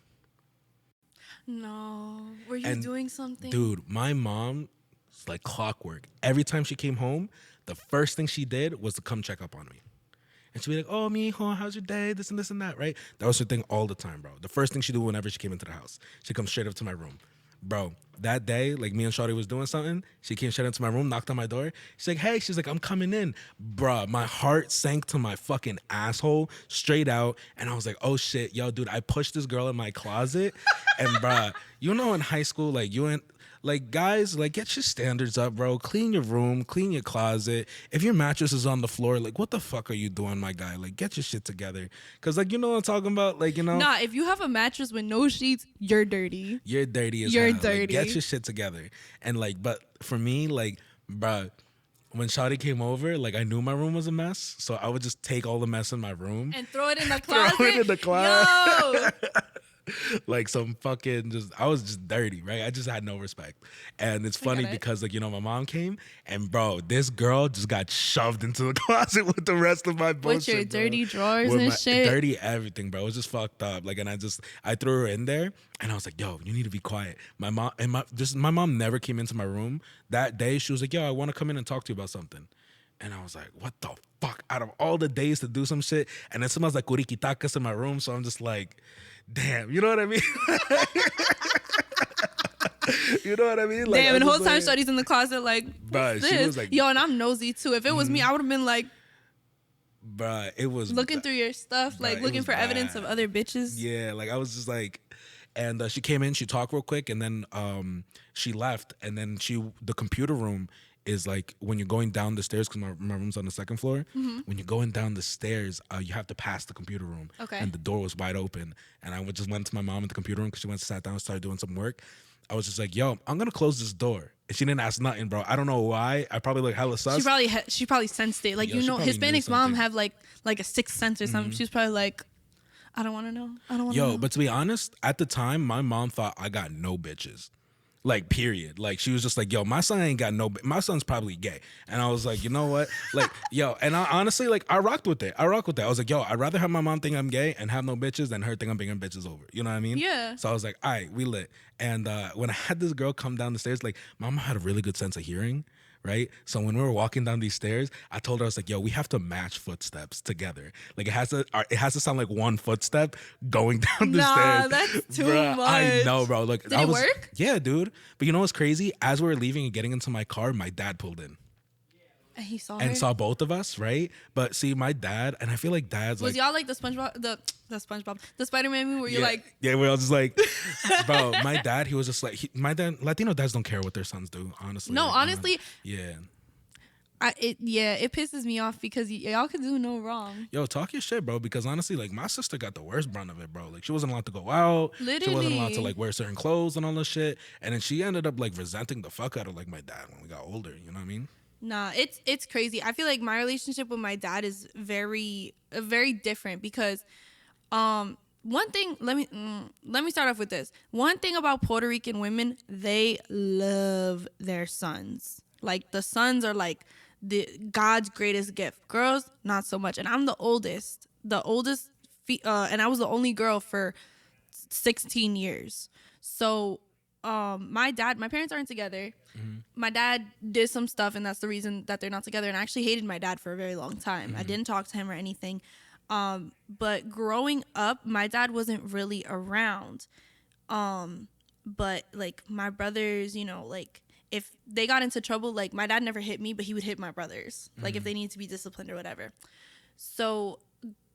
No. Were you And doing something? dude, my mom, it's like clockwork. Every time she came home, the first thing she did was to come check up on me. And she'd be like, oh, mijo, how's your day? This and that, right? That was her thing all the time, bro. The first thing she'd do whenever she came into the house, she'd come straight up to my room. Bro, that day, like me and Shawty was doing something, she came straight into my room, knocked on my door. She's like, hey, she's like, I'm coming in. Bruh, my heart sank to my fucking asshole straight out. And I was like, oh shit, yo, dude, I pushed this girl in my closet. And bruh, you know in high school, like you ain't, like guys, like get your standards up, bro. Clean your room, clean your closet. If your mattress is on the floor, like what the fuck are you doing, my guy? Like get your shit together. Cause like you know what I'm talking about? Like, you know. Nah, if you have a mattress with no sheets, you're dirty. You're dirty as You're hell. Like, dirty. get your shit together. And like, but for me, like, bruh, when Shawty came over, like I knew my room was a mess. So I would just take all the mess in my room. And throw it in the closet. Throw it in the closet. Yo. Like some fucking I was just dirty, right? I just had no respect. And it's funny because like, you know, my mom came and bro, this girl just got shoved into the closet with the rest of my bullshit. With your bro. dirty drawers With and my shit. Dirty everything, bro. It was just fucked up. Like, and I threw her in there and I was like, yo, you need to be quiet. My mom never came into my room. That day she was like, yo, I want to come in and talk to you about something. And I was like, what the fuck? Out of all the days to do some shit, and it smells like kuriquitacas in my room, so I'm just like, damn, you know what I mean? You know what I mean? Like, damn, and the whole time like, Shawty's in the closet like, bruh, what's she this? was like, yo, and I'm nosy too. If it was me, I would have been like, bruh, it was looking through your stuff, like bruh, it looking was for evidence bad. of other bitches. Yeah, like I was just like, and she came in, she talked real quick, and then she left, and then the computer room is like when you're going down the stairs, because my room's on the second floor. When you're going down the stairs, you have to pass the computer room. Okay. And the door was wide open, and I just went to my mom in the computer room because she went to sat down and started doing some work. I was just like, yo, I'm gonna close this door. And she didn't ask nothing, bro. I don't know why. I probably like hella sus. She probably sensed it. Like, Yo, you she know, probably knew Hispanics mom something. have like a sixth sense or something. She's probably like, I don't want to know. I don't want to know. Yo, but to be honest, at the time, my mom thought I got no bitches. Like, period. Like, she was just like, yo, my son ain't got my son's probably gay. And I was like, you know what? Like, yo, and I honestly, like, I rocked with it. I was like, yo, I'd rather have my mom think I'm gay and have no bitches than her think I'm bringing bitches over. You know what I mean? Yeah. So I was like, all right, we lit. And when I had this girl come down the stairs, like, mama had a really good sense of hearing. Right? So when we were walking down these stairs, I told her, I was like, yo, we have to match footsteps together. Like it has to sound like one footstep going down the stairs. That's too Bruh, much. I know, bro. Look, Did it work? Yeah, dude. But you know what's crazy? As we were leaving and getting into my car, my dad pulled in. And he saw And her? saw both of us, right? But see, my dad, and I feel like dad's Was like, y'all like the Spider-Man movie where you're like, yeah, we're all just like, bro, my dad, he was just like, Latino dads don't care what their sons do, honestly. no, Like, honestly, yeah. it pisses me off because y'all can do no wrong. Yo, talk your shit, bro, because honestly, like, my sister got the worst brunt of it, bro. Like, she wasn't allowed to go out. She wasn't allowed to, Literally. like, wear certain clothes and all this shit. And then she ended up, like, resenting the fuck out of, like, my dad when we got older. You know what I mean? Nah, it's crazy. I feel like my relationship with my dad is very different because one thing, let me start off with this. One thing about Puerto Rican women, they love their sons. Like, the sons are like God's greatest gift. Girls, not so much. And I'm the oldest, and I was the only girl for 16 years. So my parents aren't together. My dad did some stuff, and that's the reason that they're not together. And I actually hated my dad for a very long time. I didn't talk to him or anything. But growing up, my dad wasn't really around. But like my brothers, you know, like if they got into trouble, like my dad never hit me, but he would hit my brothers, like if they needed to be disciplined or whatever. So,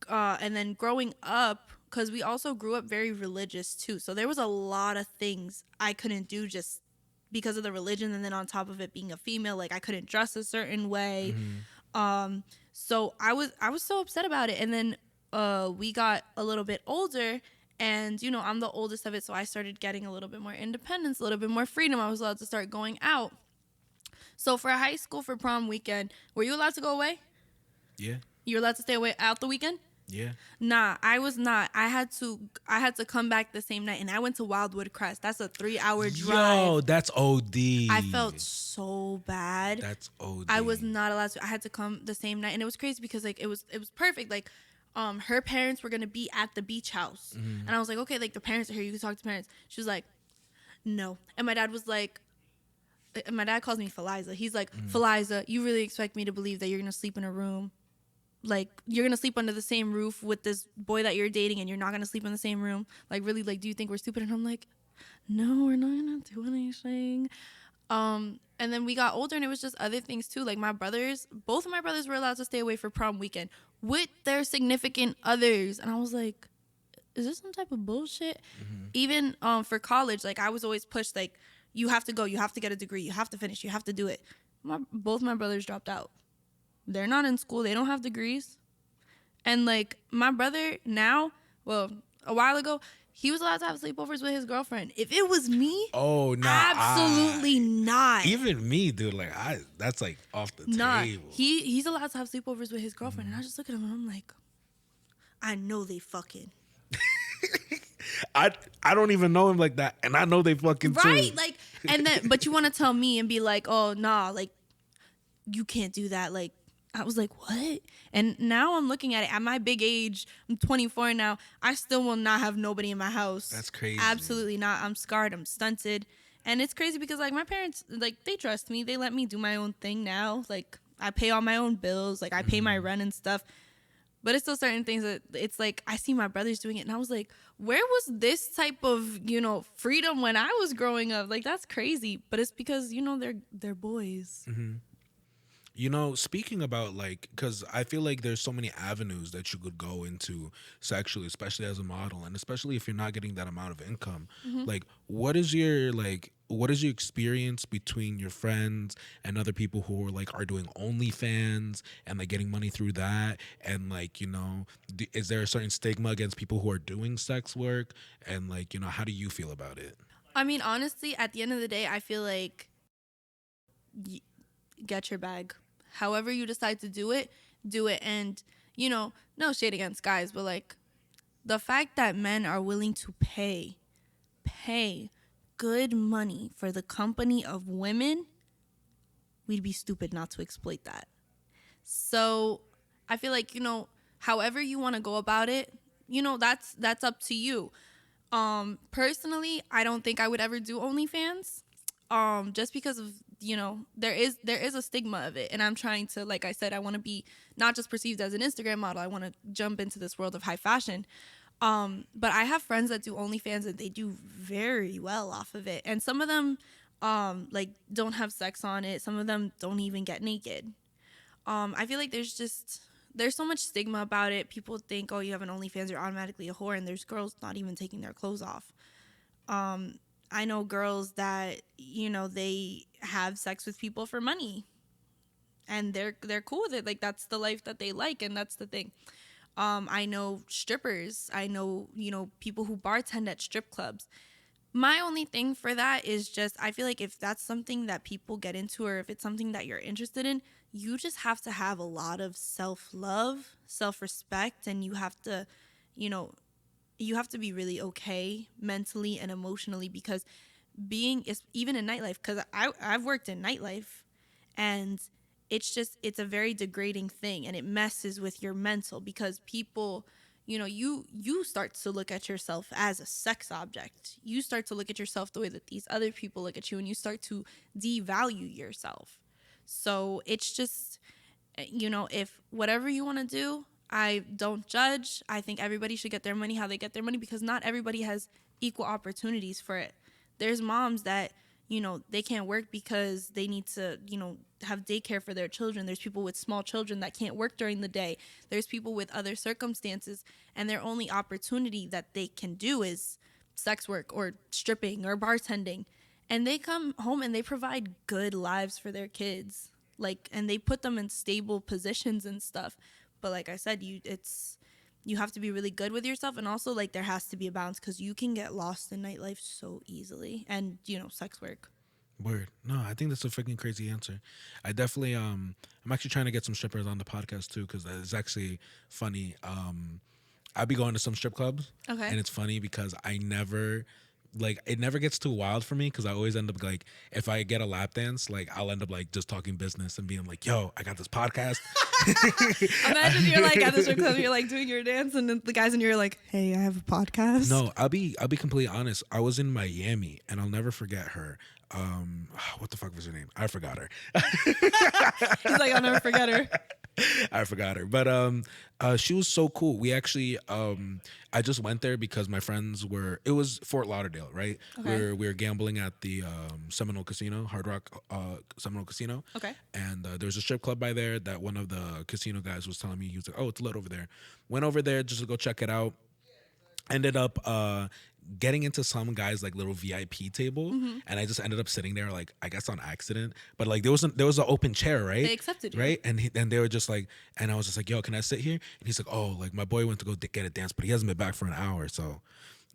and then growing up, because we also grew up very religious too. So there was a lot of things I couldn't do just because of the religion. And then on top of it being a female, like I couldn't dress a certain way. So I was so upset about it. And then we got a little bit older, and you know, I'm the oldest of it, so I started getting a little bit more independence, a little bit more freedom. I was allowed to start going out. So for high school, for prom weekend, were you allowed to go away? Yeah. You were allowed to stay away out the weekend? Yeah. Nah, I was not. I had to come back the same night, and I went to Wildwood Crest. That's a 3-hour drive. Yo, that's OD. I felt so bad. That's OD. I was not allowed to. I had to come the same night, and it was crazy because like it was perfect. Like, her parents were gonna be at the beach house, and I was like, okay, like the parents are here. You can talk to parents. She was like, no, and my dad was like, my dad calls me Faliza. He's like, Faliza, you really expect me to believe that you're gonna sleep in a room? Like, you're gonna sleep under the same roof with this boy that you're dating, and you're not gonna sleep in the same room? Like, really? Like, do you think we're stupid? And I'm like, no, we're not gonna do anything. And then we got older, and it was just other things too. Like both of my brothers were allowed to stay away for prom weekend with their significant others, and I was like, is this some type of bullshit? Even for college, like I was always pushed, like, you have to go, you have to get a degree, you have to finish, you have to do it. Both my brothers dropped out. They're not in school. They don't have degrees. And like my brother now, well, a while ago, he was allowed to have sleepovers with his girlfriend. If it was me, oh no, absolutely not. Even me, dude. Like that's like off the table. He's allowed to have sleepovers with his girlfriend, and I just look at him and I'm like, I know they fucking. I don't even know him like that, and I know they fucking right, too. like, and then but you want to tell me and be like, oh nah, like you can't do that, like. I was like, what? And now I'm looking at it at my big age. I'm 24 now. I still will not have nobody in my house. That's crazy. Absolutely not. I'm scarred. I'm stunted. And it's crazy because like my parents, like they trust me. They let me do my own thing now. Like I pay all my own bills. Like I pay my rent and stuff. But it's still certain things that it's like I see my brothers doing it. And I was like, where was this type of, you know, freedom when I was growing up? Like that's crazy. But it's because, you know, they're boys. You know, speaking about like, because I feel like there's so many avenues that you could go into sexually, especially as a model, and especially if you're not getting that amount of income. Like, what is your experience between your friends and other people who are doing OnlyFans and like getting money through that? And like, you know, is there a certain stigma against people who are doing sex work? And like, you know, how do you feel about it? I mean, honestly, at the end of the day, I feel like get your bag. However you decide to do it, do it. And, you know, no shade against guys, but like the fact that men are willing to pay good money for the company of women, we'd be stupid not to exploit that. So I feel like, you know, however you want to go about it, you know, that's up to you. Personally, I don't think I would ever do OnlyFans. Just because of, you know, there is a stigma of it, and I'm trying to, like I said, I want to be not just perceived as an Instagram model. I want to jump into this world of high fashion. But I have friends that do OnlyFans, and they do very well off of it. And some of them, like don't have sex on it. Some of them don't even get naked. I feel like there's so much stigma about it. People think, oh, you have an OnlyFans, you're automatically a whore, and there's girls not even taking their clothes off. I know girls that, you know, they have sex with people for money, and they're cool with it. Like that's the life that they like, and that's the thing. I know strippers. I know, you know, people who bartend at strip clubs. My only thing for that is just, I feel like if that's something that people get into, or if it's something that you're interested in, you just have to have a lot of self-love, self-respect, and you have to, you know, you have to be really okay mentally and emotionally, because even in nightlife, because I've worked in nightlife, and it's a very degrading thing, and it messes with your mental, because people, you start to look at yourself as a sex object. You start to look at yourself the way that these other people look at you, and you start to devalue yourself. So it's just, if whatever you want to do, I don't judge. I think everybody should get their money how they get their money, because not everybody has equal opportunities for it. There's moms that, they can't work because they need to, have daycare for their children. There's people with small children that can't work during the day. There's people with other circumstances, and their only opportunity that they can do is sex work or stripping or bartending. And they come home and they provide good lives for their kids. And they put them in stable positions and stuff. But like I said, you have to be really good with yourself, and also there has to be a balance, because you can get lost in nightlife so easily, and sex work. Word. No, I think that's a freaking crazy answer. I definitely I'm actually trying to get some strippers on the podcast too, because it's actually funny. I'll be going to some strip clubs, Okay. and it's funny because I never it never gets too wild for me, because I always end up if I get a lap dance, I'll end up just talking business and being like, yo, I got this podcast. Imagine you're at the strip club, you're doing your dance, and then the guys in you're like, hey, I have a podcast. No, I'll be completely honest. I was in Miami, and I'll never forget her. What the fuck was her name? I forgot her. He's like, I'll never forget her. I forgot her, but she was so cool. We actually, I just went there because my friends were. It was Fort Lauderdale, right? Okay. We were gambling at the Seminole Casino, Hard Rock Seminole Casino. Okay. And there was a strip club by there that one of the casino guys was telling me. He was like, "Oh, it's lit over there." Went over there just to go check it out. Ended up getting into some guy's little VIP table, and I just ended up sitting there I guess on accident, but there was an open chair, right? They accepted you, right? And they were just and I was just like, yo, can I sit here? And he's like, oh, my boy went to go get a dance, but he hasn't been back for an hour, so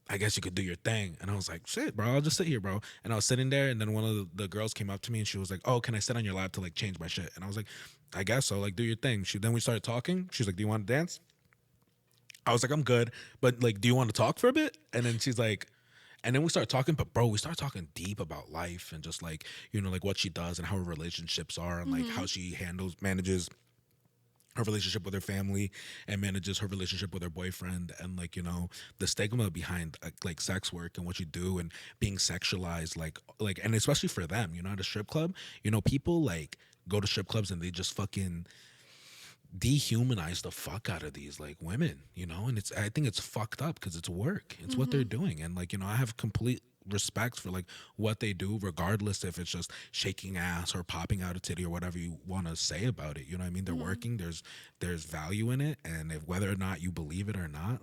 I guess you could do your thing. And I was like, shit, bro, I'll just sit here, bro. And I was sitting there, and then one of the girls came up to me, and she was like, oh, can I sit on your lap to change my shit? And I was like, I guess so, do your thing. Then we started talking. She's like, do you want to dance? I was like, I'm good, but do you want to talk for a bit? And then she's like, and then we started talking, but bro, we started talking deep about life and just what she does and how her relationships are, and how she manages her relationship with her family and manages her relationship with her boyfriend, and the stigma behind sex work and what you do and being sexualized, and especially for them, at a strip club, people go to strip clubs and they just fucking dehumanize the fuck out of these women, and I think it's fucked up, because it's work. It's what they're doing, and I have complete respect for what they do, regardless if it's just shaking ass or popping out a titty or whatever you want to say about it. You know what I mean? They're working. There's value in it, and if whether or not you believe it or not,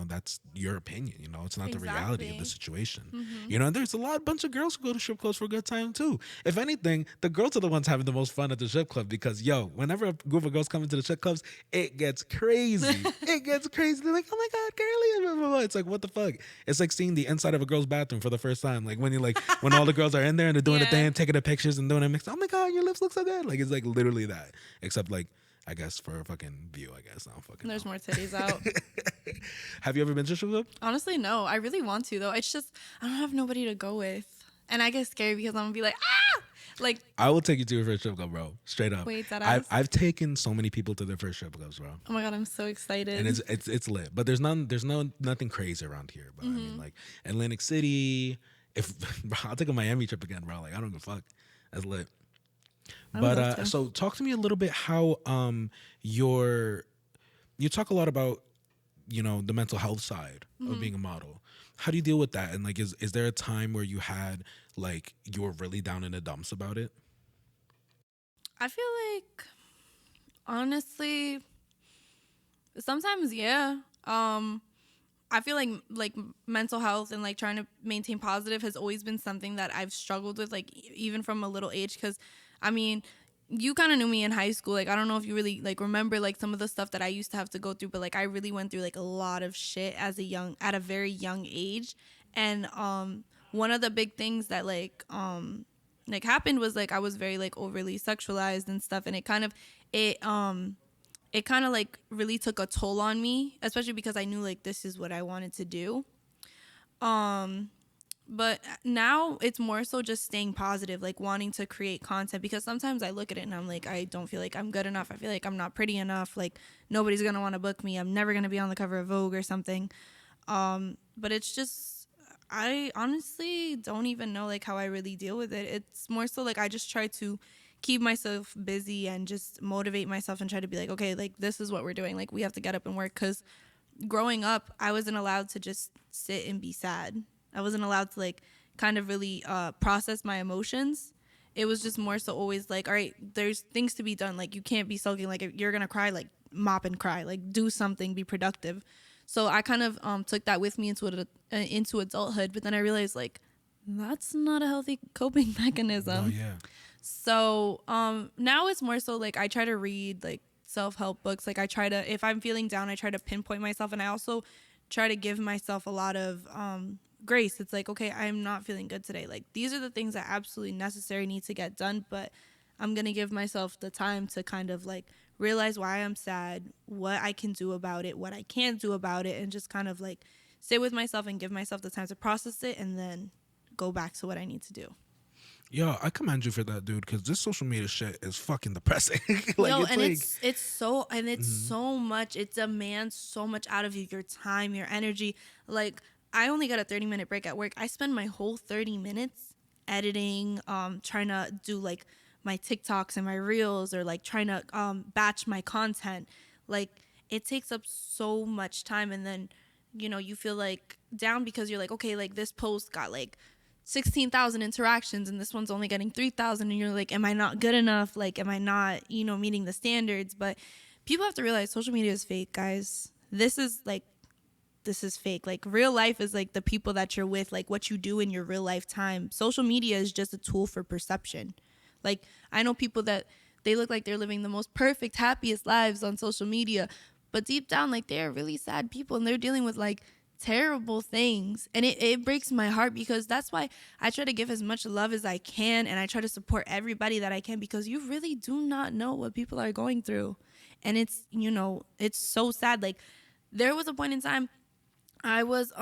that's your opinion. It's not the reality of the situation. There's a bunch of girls who go to strip clubs for a good time too. If anything, the girls are the ones having the most fun at the strip club, because whenever a group of girls come into the strip clubs, it gets crazy. It gets crazy. They're like, oh my god, girly, blah, blah, blah. It's what the fuck? It's like seeing the inside of a girl's bathroom for the first time, when you when all the girls are in there and they're doing the thing, taking the pictures and doing it mixed. Oh my god, your lips look so good. It's literally that, except I guess for a fucking view. I guess I don't fucking. There's more titties out. Have you ever been to a strip club? Honestly, no. I really want to though. It's just I don't have nobody to go with, and I get scared because I'm gonna be like, ah. I will take you to your first strip club, bro. Straight up. Wait, I've taken so many people to their first strip clubs, bro. Oh my god, I'm so excited. And it's lit, but there's nothing crazy around here. But I mean, Atlantic City. Bro, I'll take a Miami trip again, bro. I don't give a fuck. That's lit. But so talk to me a little bit how you talk a lot about the mental health side of being a model. How do you deal with that? And is there a time where you had you were really down in the dumps about it? I feel honestly, sometimes, yeah. I feel like mental health and trying to maintain positive has always been something that I've struggled with, even from a little age. Because I mean, you kind of knew me in high school. I don't know if you really remember some of the stuff that I used to have to go through, but I really went through a lot of shit at a very young age. And one of the big things that happened was I was very overly sexualized and stuff, and it kind of really took a toll on me, especially because I knew this is what I wanted to do. But now it's more so just staying positive, like wanting to create content, because sometimes I look at it and I'm like, I don't feel like I'm good enough. I feel like I'm not pretty enough. Like nobody's going to want to book me. I'm never going to be on the cover of Vogue or something. But it's just, I honestly don't even know like how I really deal with it. It's more so like I just try to keep myself busy and just motivate myself and try to be like, okay, like this is what we're doing. Like we have to get up and work, because growing up, I wasn't allowed to just sit and be sad. I wasn't allowed to like kind of really process my emotions. It was just more so always like, all right, there's things to be done. Like you can't be sulking. Like if you're gonna cry, like mop and cry. Like do something, be productive. So I kind of took that with me into adulthood. But then I realized like that's not a healthy coping mechanism. Oh yeah. So now it's more so like I try to read like self-help books. Like I try to, if I'm feeling down, I try to pinpoint myself, and I also try to give myself a lot of grace. It's like, okay, I'm not feeling good today. Like these are the things that absolutely necessary need to get done, but I'm going to give myself the time to kind of like realize why I'm sad, what I can do about it, what I can't do about it, and just kind of like sit with myself and give myself the time to process it and then go back to what I need to do. Yo, I commend you for that, dude, because this social media shit is fucking depressing. Like, Yo, it's and like, it's so, and it's so much. It demands so much out of you, your time, your energy. Like I only got a 30-minute break at work. I spend my whole 30 minutes editing, trying to do like my TikToks and my reels, or like trying to batch my content. Like it takes up so much time, and then you feel like down because you're like, okay, like this post got like 16,000 interactions and this one's only getting 3,000, and you're like, am I not good enough? Like, am I not, meeting the standards? But people have to realize social media is fake, guys. This is fake. Like real life is like the people that you're with, like what you do in your real life time. Social media is just a tool for perception. Like I know people that they look like they're living the most perfect, happiest lives on social media, but deep down, like they're really sad people, and they're dealing with like terrible things. And it breaks my heart, because that's why I try to give as much love as I can, and I try to support everybody that I can, because you really do not know what people are going through. And it's so sad. Like there was a point in time I was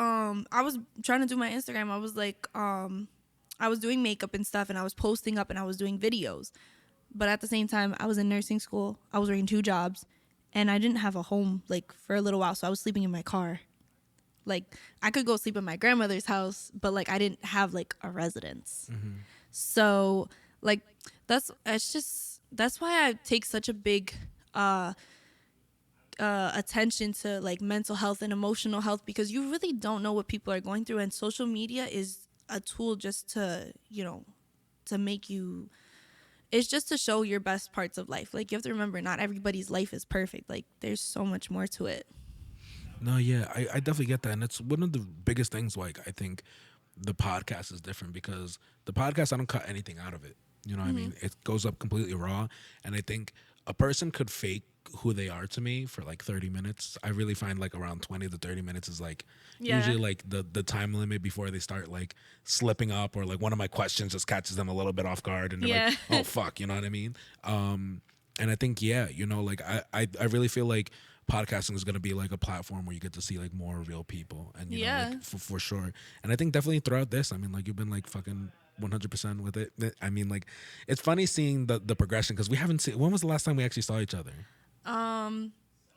trying to do my Instagram. I was like I was doing makeup and stuff, and I was posting up and I was doing videos. But at the same time, I was in nursing school. I was working 2 jobs, and I didn't have a home like for a little while, so I was sleeping in my car. Like I could go sleep at my grandmother's house, but like I didn't have like a residence. So like that's why I take such a big attention to like mental health and emotional health, because you really don't know what people are going through, and social media is a tool just to to make you, it's just to show your best parts of life. Like you have to remember, not everybody's life is perfect. Like there's so much more to it. no, yeah, I definitely get that. And it's one of the biggest things, like, I think the podcast is different because the podcast, I don't cut anything out of it. You know what I mean? It goes up completely raw. And I think a person could fake who they are to me for like 30 minutes. I really find like around 20 to 30 minutes is like usually like the time limit before they start like slipping up, or like one of my questions just catches them a little bit off guard and they're like, oh fuck, you know what I mean? And I think, yeah, like I really feel like podcasting is going to be like a platform where you get to see like more real people, and you know, like, for sure. And I think definitely throughout this, I mean, like you've been like fucking 100% with it. I mean, like it's funny seeing the progression, because we haven't seen, when was the last time we actually saw each other?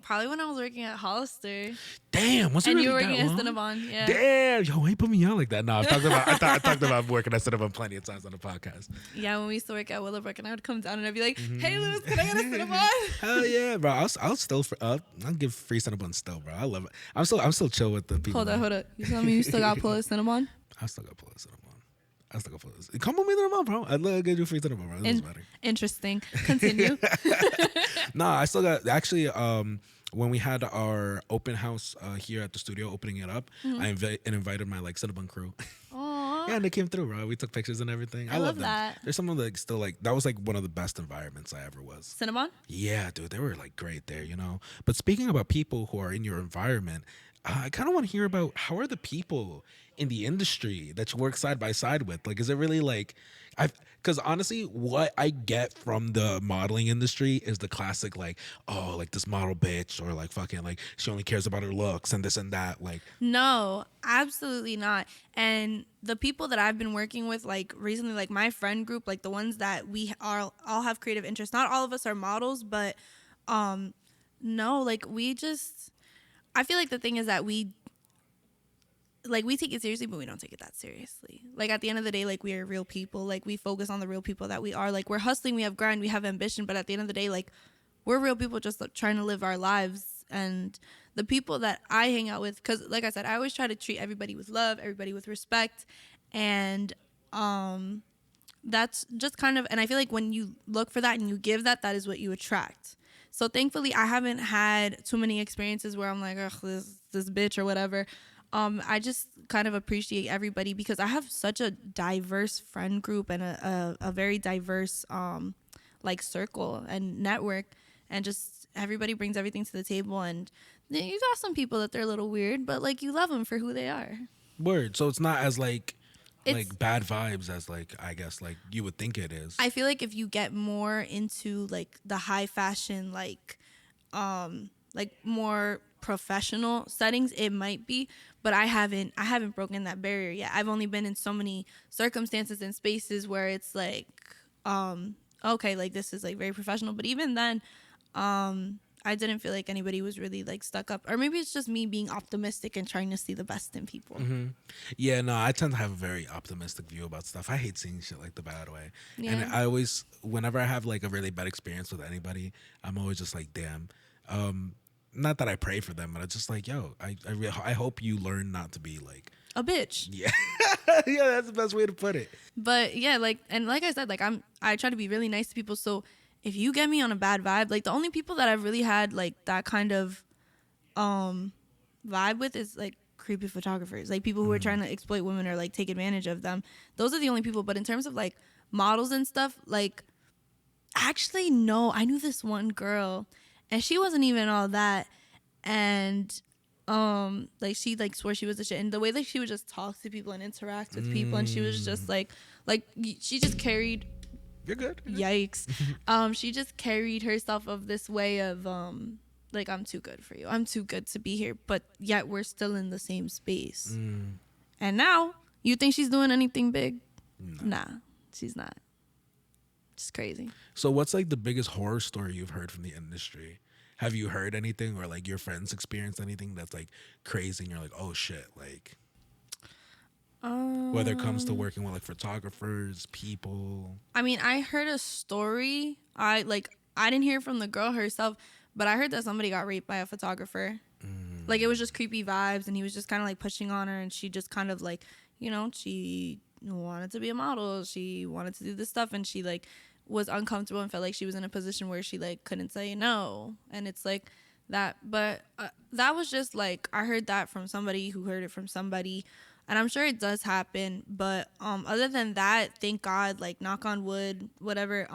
Probably when I was working at Hollister. Damn, was it And really you were working that at long? Cinnabon, yeah. Damn, yo, why you put me on like that? No, I talked about working at Cinnabon plenty of times on the podcast. Yeah, when we used to work at Willowbrook, and I would come down and I'd be like, hey, Lewis, can I get a Cinnabon? Hell yeah, bro. I'll still I'll give free Cinnabon still, bro. I love it. I'm still chill with the people. Hold up. You telling me you still got to pull a Cinnabon? I still got pull a Cinnabon. Come with me to the mall, bro. I'd love to get you free Cinnabon, bro. It doesn't matter. Interesting. Continue. Nah, I still got, actually, when we had our open house here at the studio, opening it up, I invited my like Cinnabon crew. Aww. Yeah, and they came through, bro. We took pictures and everything. I love them. that. There's someone like still like, that was like one of the best environments I ever was. Cinnabon? Yeah, dude, they were like great there, you know. But speaking about people who are in your environment, I kind of want to hear about how are the people in the industry that you work side by side with? Like, is it really like, I've, because honestly, what I get from the modeling industry is the classic, like, oh, like this model bitch, or like fucking, like, she only cares about her looks and this and that. Like, No, absolutely not. And the people that I've been working with, like recently, like my friend group, like the ones that we are all have creative interests. Not all of us are models, but no, like we just. I feel like the thing is that we take it seriously, but we don't take it that seriously. Like at the end of the day, like we are real people. Like we focus on the real people that we are. Like we're hustling, we have grind, we have ambition, but at the end of the day, like we're real people just like, trying to live our lives. And the people that I hang out with, because like I said, I always try to treat everybody with love, everybody with respect, and that's just kind of, and I feel like when you look for that and you give that, that is what you attract. So thankfully, I haven't had too many experiences where I'm like, ugh, this bitch or whatever. I just kind of appreciate everybody because I have such a diverse friend group and a very diverse like circle and network, and just everybody brings everything to the table. And you got some people that they're a little weird, but like you love them for who they are. word. So it's not as It's like bad vibes as like, I guess, like you would think it is. I feel like if you get more into like the high fashion, like more professional settings, it might be, but I haven't broken that barrier yet. I've only been in so many circumstances and spaces where it's like okay, like this is like very professional, but even then I didn't feel like anybody was really like stuck up, or maybe it's just me being optimistic and trying to see the best in people. Yeah, no, I tend to have a very optimistic view about stuff. I hate seeing shit like the bad way. And Yeah. I always, whenever I have like a really bad experience with anybody, I'm always just like, damn. Not that I pray for them, but it's just like, yo, I hope you learn not to be like, A bitch. yeah, yeah, that's the best way to put it. But yeah, like, and like I said, like I try to be really nice to people. So if you get me on a bad vibe, like the only people that I've really had like that kind of vibe with is like creepy photographers, like people who are trying to exploit women or like take advantage of them. Those are the only people. But in terms of like models and stuff, like actually no, I knew this one girl and she wasn't even all that. And like she like swore she was the shit, and the way like she would just talk to people and interact with people, and she was just like she just carried, You're good. yikes, she just carried herself of this way of like, I'm too good for you, I'm too good to be here, but yet we're still in the same space. And now you think she's doing anything big? Nah, she's not. Just crazy. So what's like the biggest horror story you've heard from the industry? Have you heard anything, or like your friends experienced anything that's like crazy and you're like, oh shit, like whether it comes to working with like photographers, people? I mean, I heard a story. I didn't hear from the girl herself, but I heard that somebody got raped by a photographer. Like it was just creepy vibes, and he was just kind of like pushing on her, and she just kind of like, she wanted to be a model, she wanted to do this stuff, and she like was uncomfortable and felt like she was in a position where she like couldn't say no. And it's like that, but that was just like, I heard that from somebody who heard it from somebody, and I'm sure it does happen. But other than that, thank God, like knock on wood, whatever,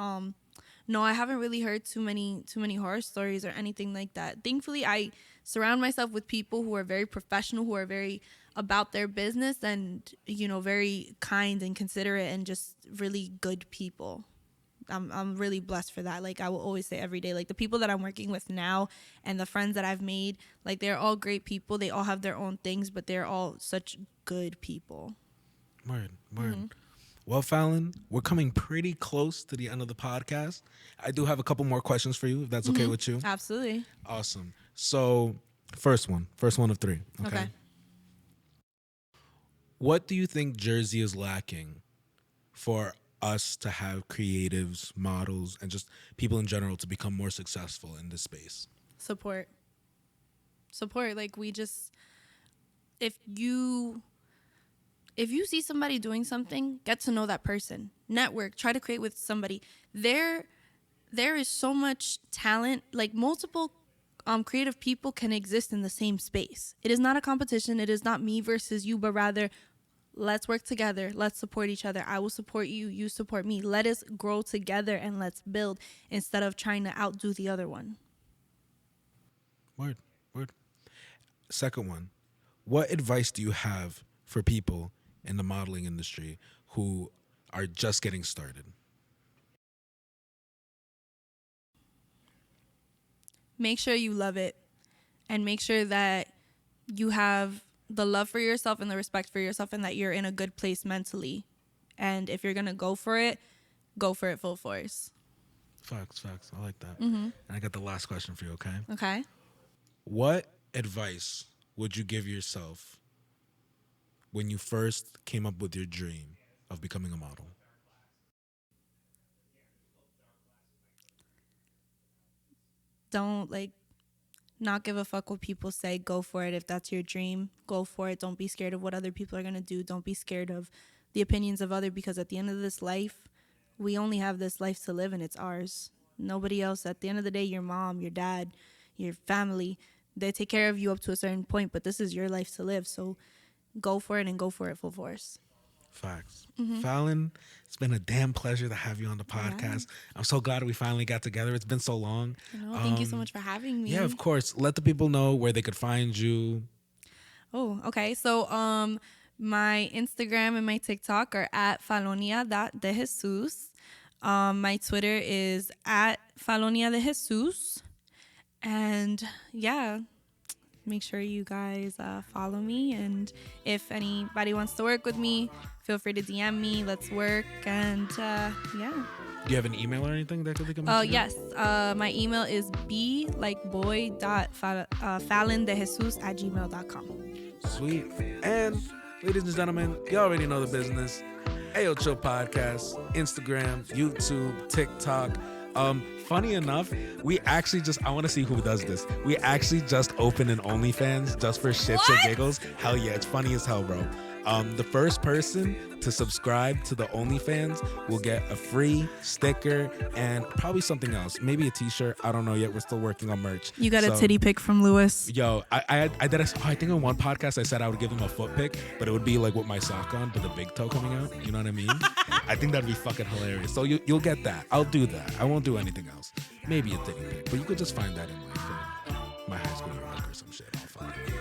no, I haven't really heard too many horror stories or anything like that. Thankfully, I surround myself with people who are very professional, who are very about their business, and very kind and considerate and just really good people. I'm really blessed for that. Like I will always say every day, like the people that I'm working with now and the friends that I've made, like they're all great people. They all have their own things, but they're all such good people. Word. Well, Fallon, we're coming pretty close to the end of the podcast. I do have a couple more questions for you, if that's okay with you. Absolutely. Awesome. So, first one of three. Okay. What do you think Jersey is lacking for us to have creatives, models, and just people in general to become more successful in this space? Support. Like we just, if you see somebody doing something, get to know that person, network, try to create with somebody. There is so much talent, like multiple creative people can exist in the same space. It is not a competition. It is not me versus you, but rather let's work together. Let's support each other. I will support you. You support me. Let us grow together and let's build instead of trying to outdo the other one. Word. Second one. what advice do you have for people in the modeling industry who are just getting started? Make sure you love it, and make sure that you have the love for yourself and the respect for yourself, and that you're in a good place mentally. And if you're going to go for it full force. Facts. I like that. And I got the last question for you, okay? Okay. What advice would you give yourself when you first came up with your dream of becoming a model? Don't not give a fuck what people say. Go for it. If that's your dream, go for it. Don't be scared of what other people are going to do. Don't be scared of the opinions of others, because at the end of this life, we only have this life to live, and it's ours. Nobody else. At the end of the day, your mom, your dad, your family, they take care of you up to a certain point, but this is your life to live. So go for it, and go for it full force. Facts. Fallon, it's been a damn pleasure to have you on the podcast. I'm so glad we finally got together. It's been so long. Thank you so much for having me. Yeah, of course. Let the people know where they could find you. Oh, okay. So my Instagram and my TikTok are at Fallonia.DeJesus. My Twitter is at FalloniaDeJesus. And yeah, make sure you guys follow me. And if anybody wants to work with me, feel free to DM me. Let's work. And yeah. Do you have an email or anything that could become? Yes. My email is b.boy.fallondejesus@gmail.com. Sweet. And ladies and gentlemen, you already know the business. Ayo Chill Podcast, Instagram, YouTube, TikTok. Funny enough, I want to see who does this. We actually just opened an OnlyFans just for shits and giggles. Hell yeah, it's funny as hell, bro. The first person to subscribe to the OnlyFans will get a free sticker and probably something else. Maybe a t-shirt. I don't know yet. We're still working on merch. You got a titty pic from Lewis. Yo, I think on one podcast I said I would give him a foot pic, but it would be like with my sock on, but the big toe coming out. You know what I mean? I think that'd be fucking hilarious. So you'll get that. I'll do that. I won't do anything else. Maybe a titty pic, but you could just find that in my high school yearbook or some shit. I'll find it.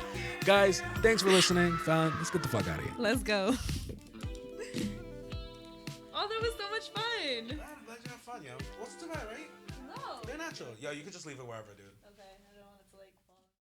Guys, thanks for listening. Fallon, let's get the fuck out of here. Let's go. Oh, that was so much fun. I'm glad you had fun, yo. What's too bad, right? No. They're natural. Yo, you can just leave it wherever, dude.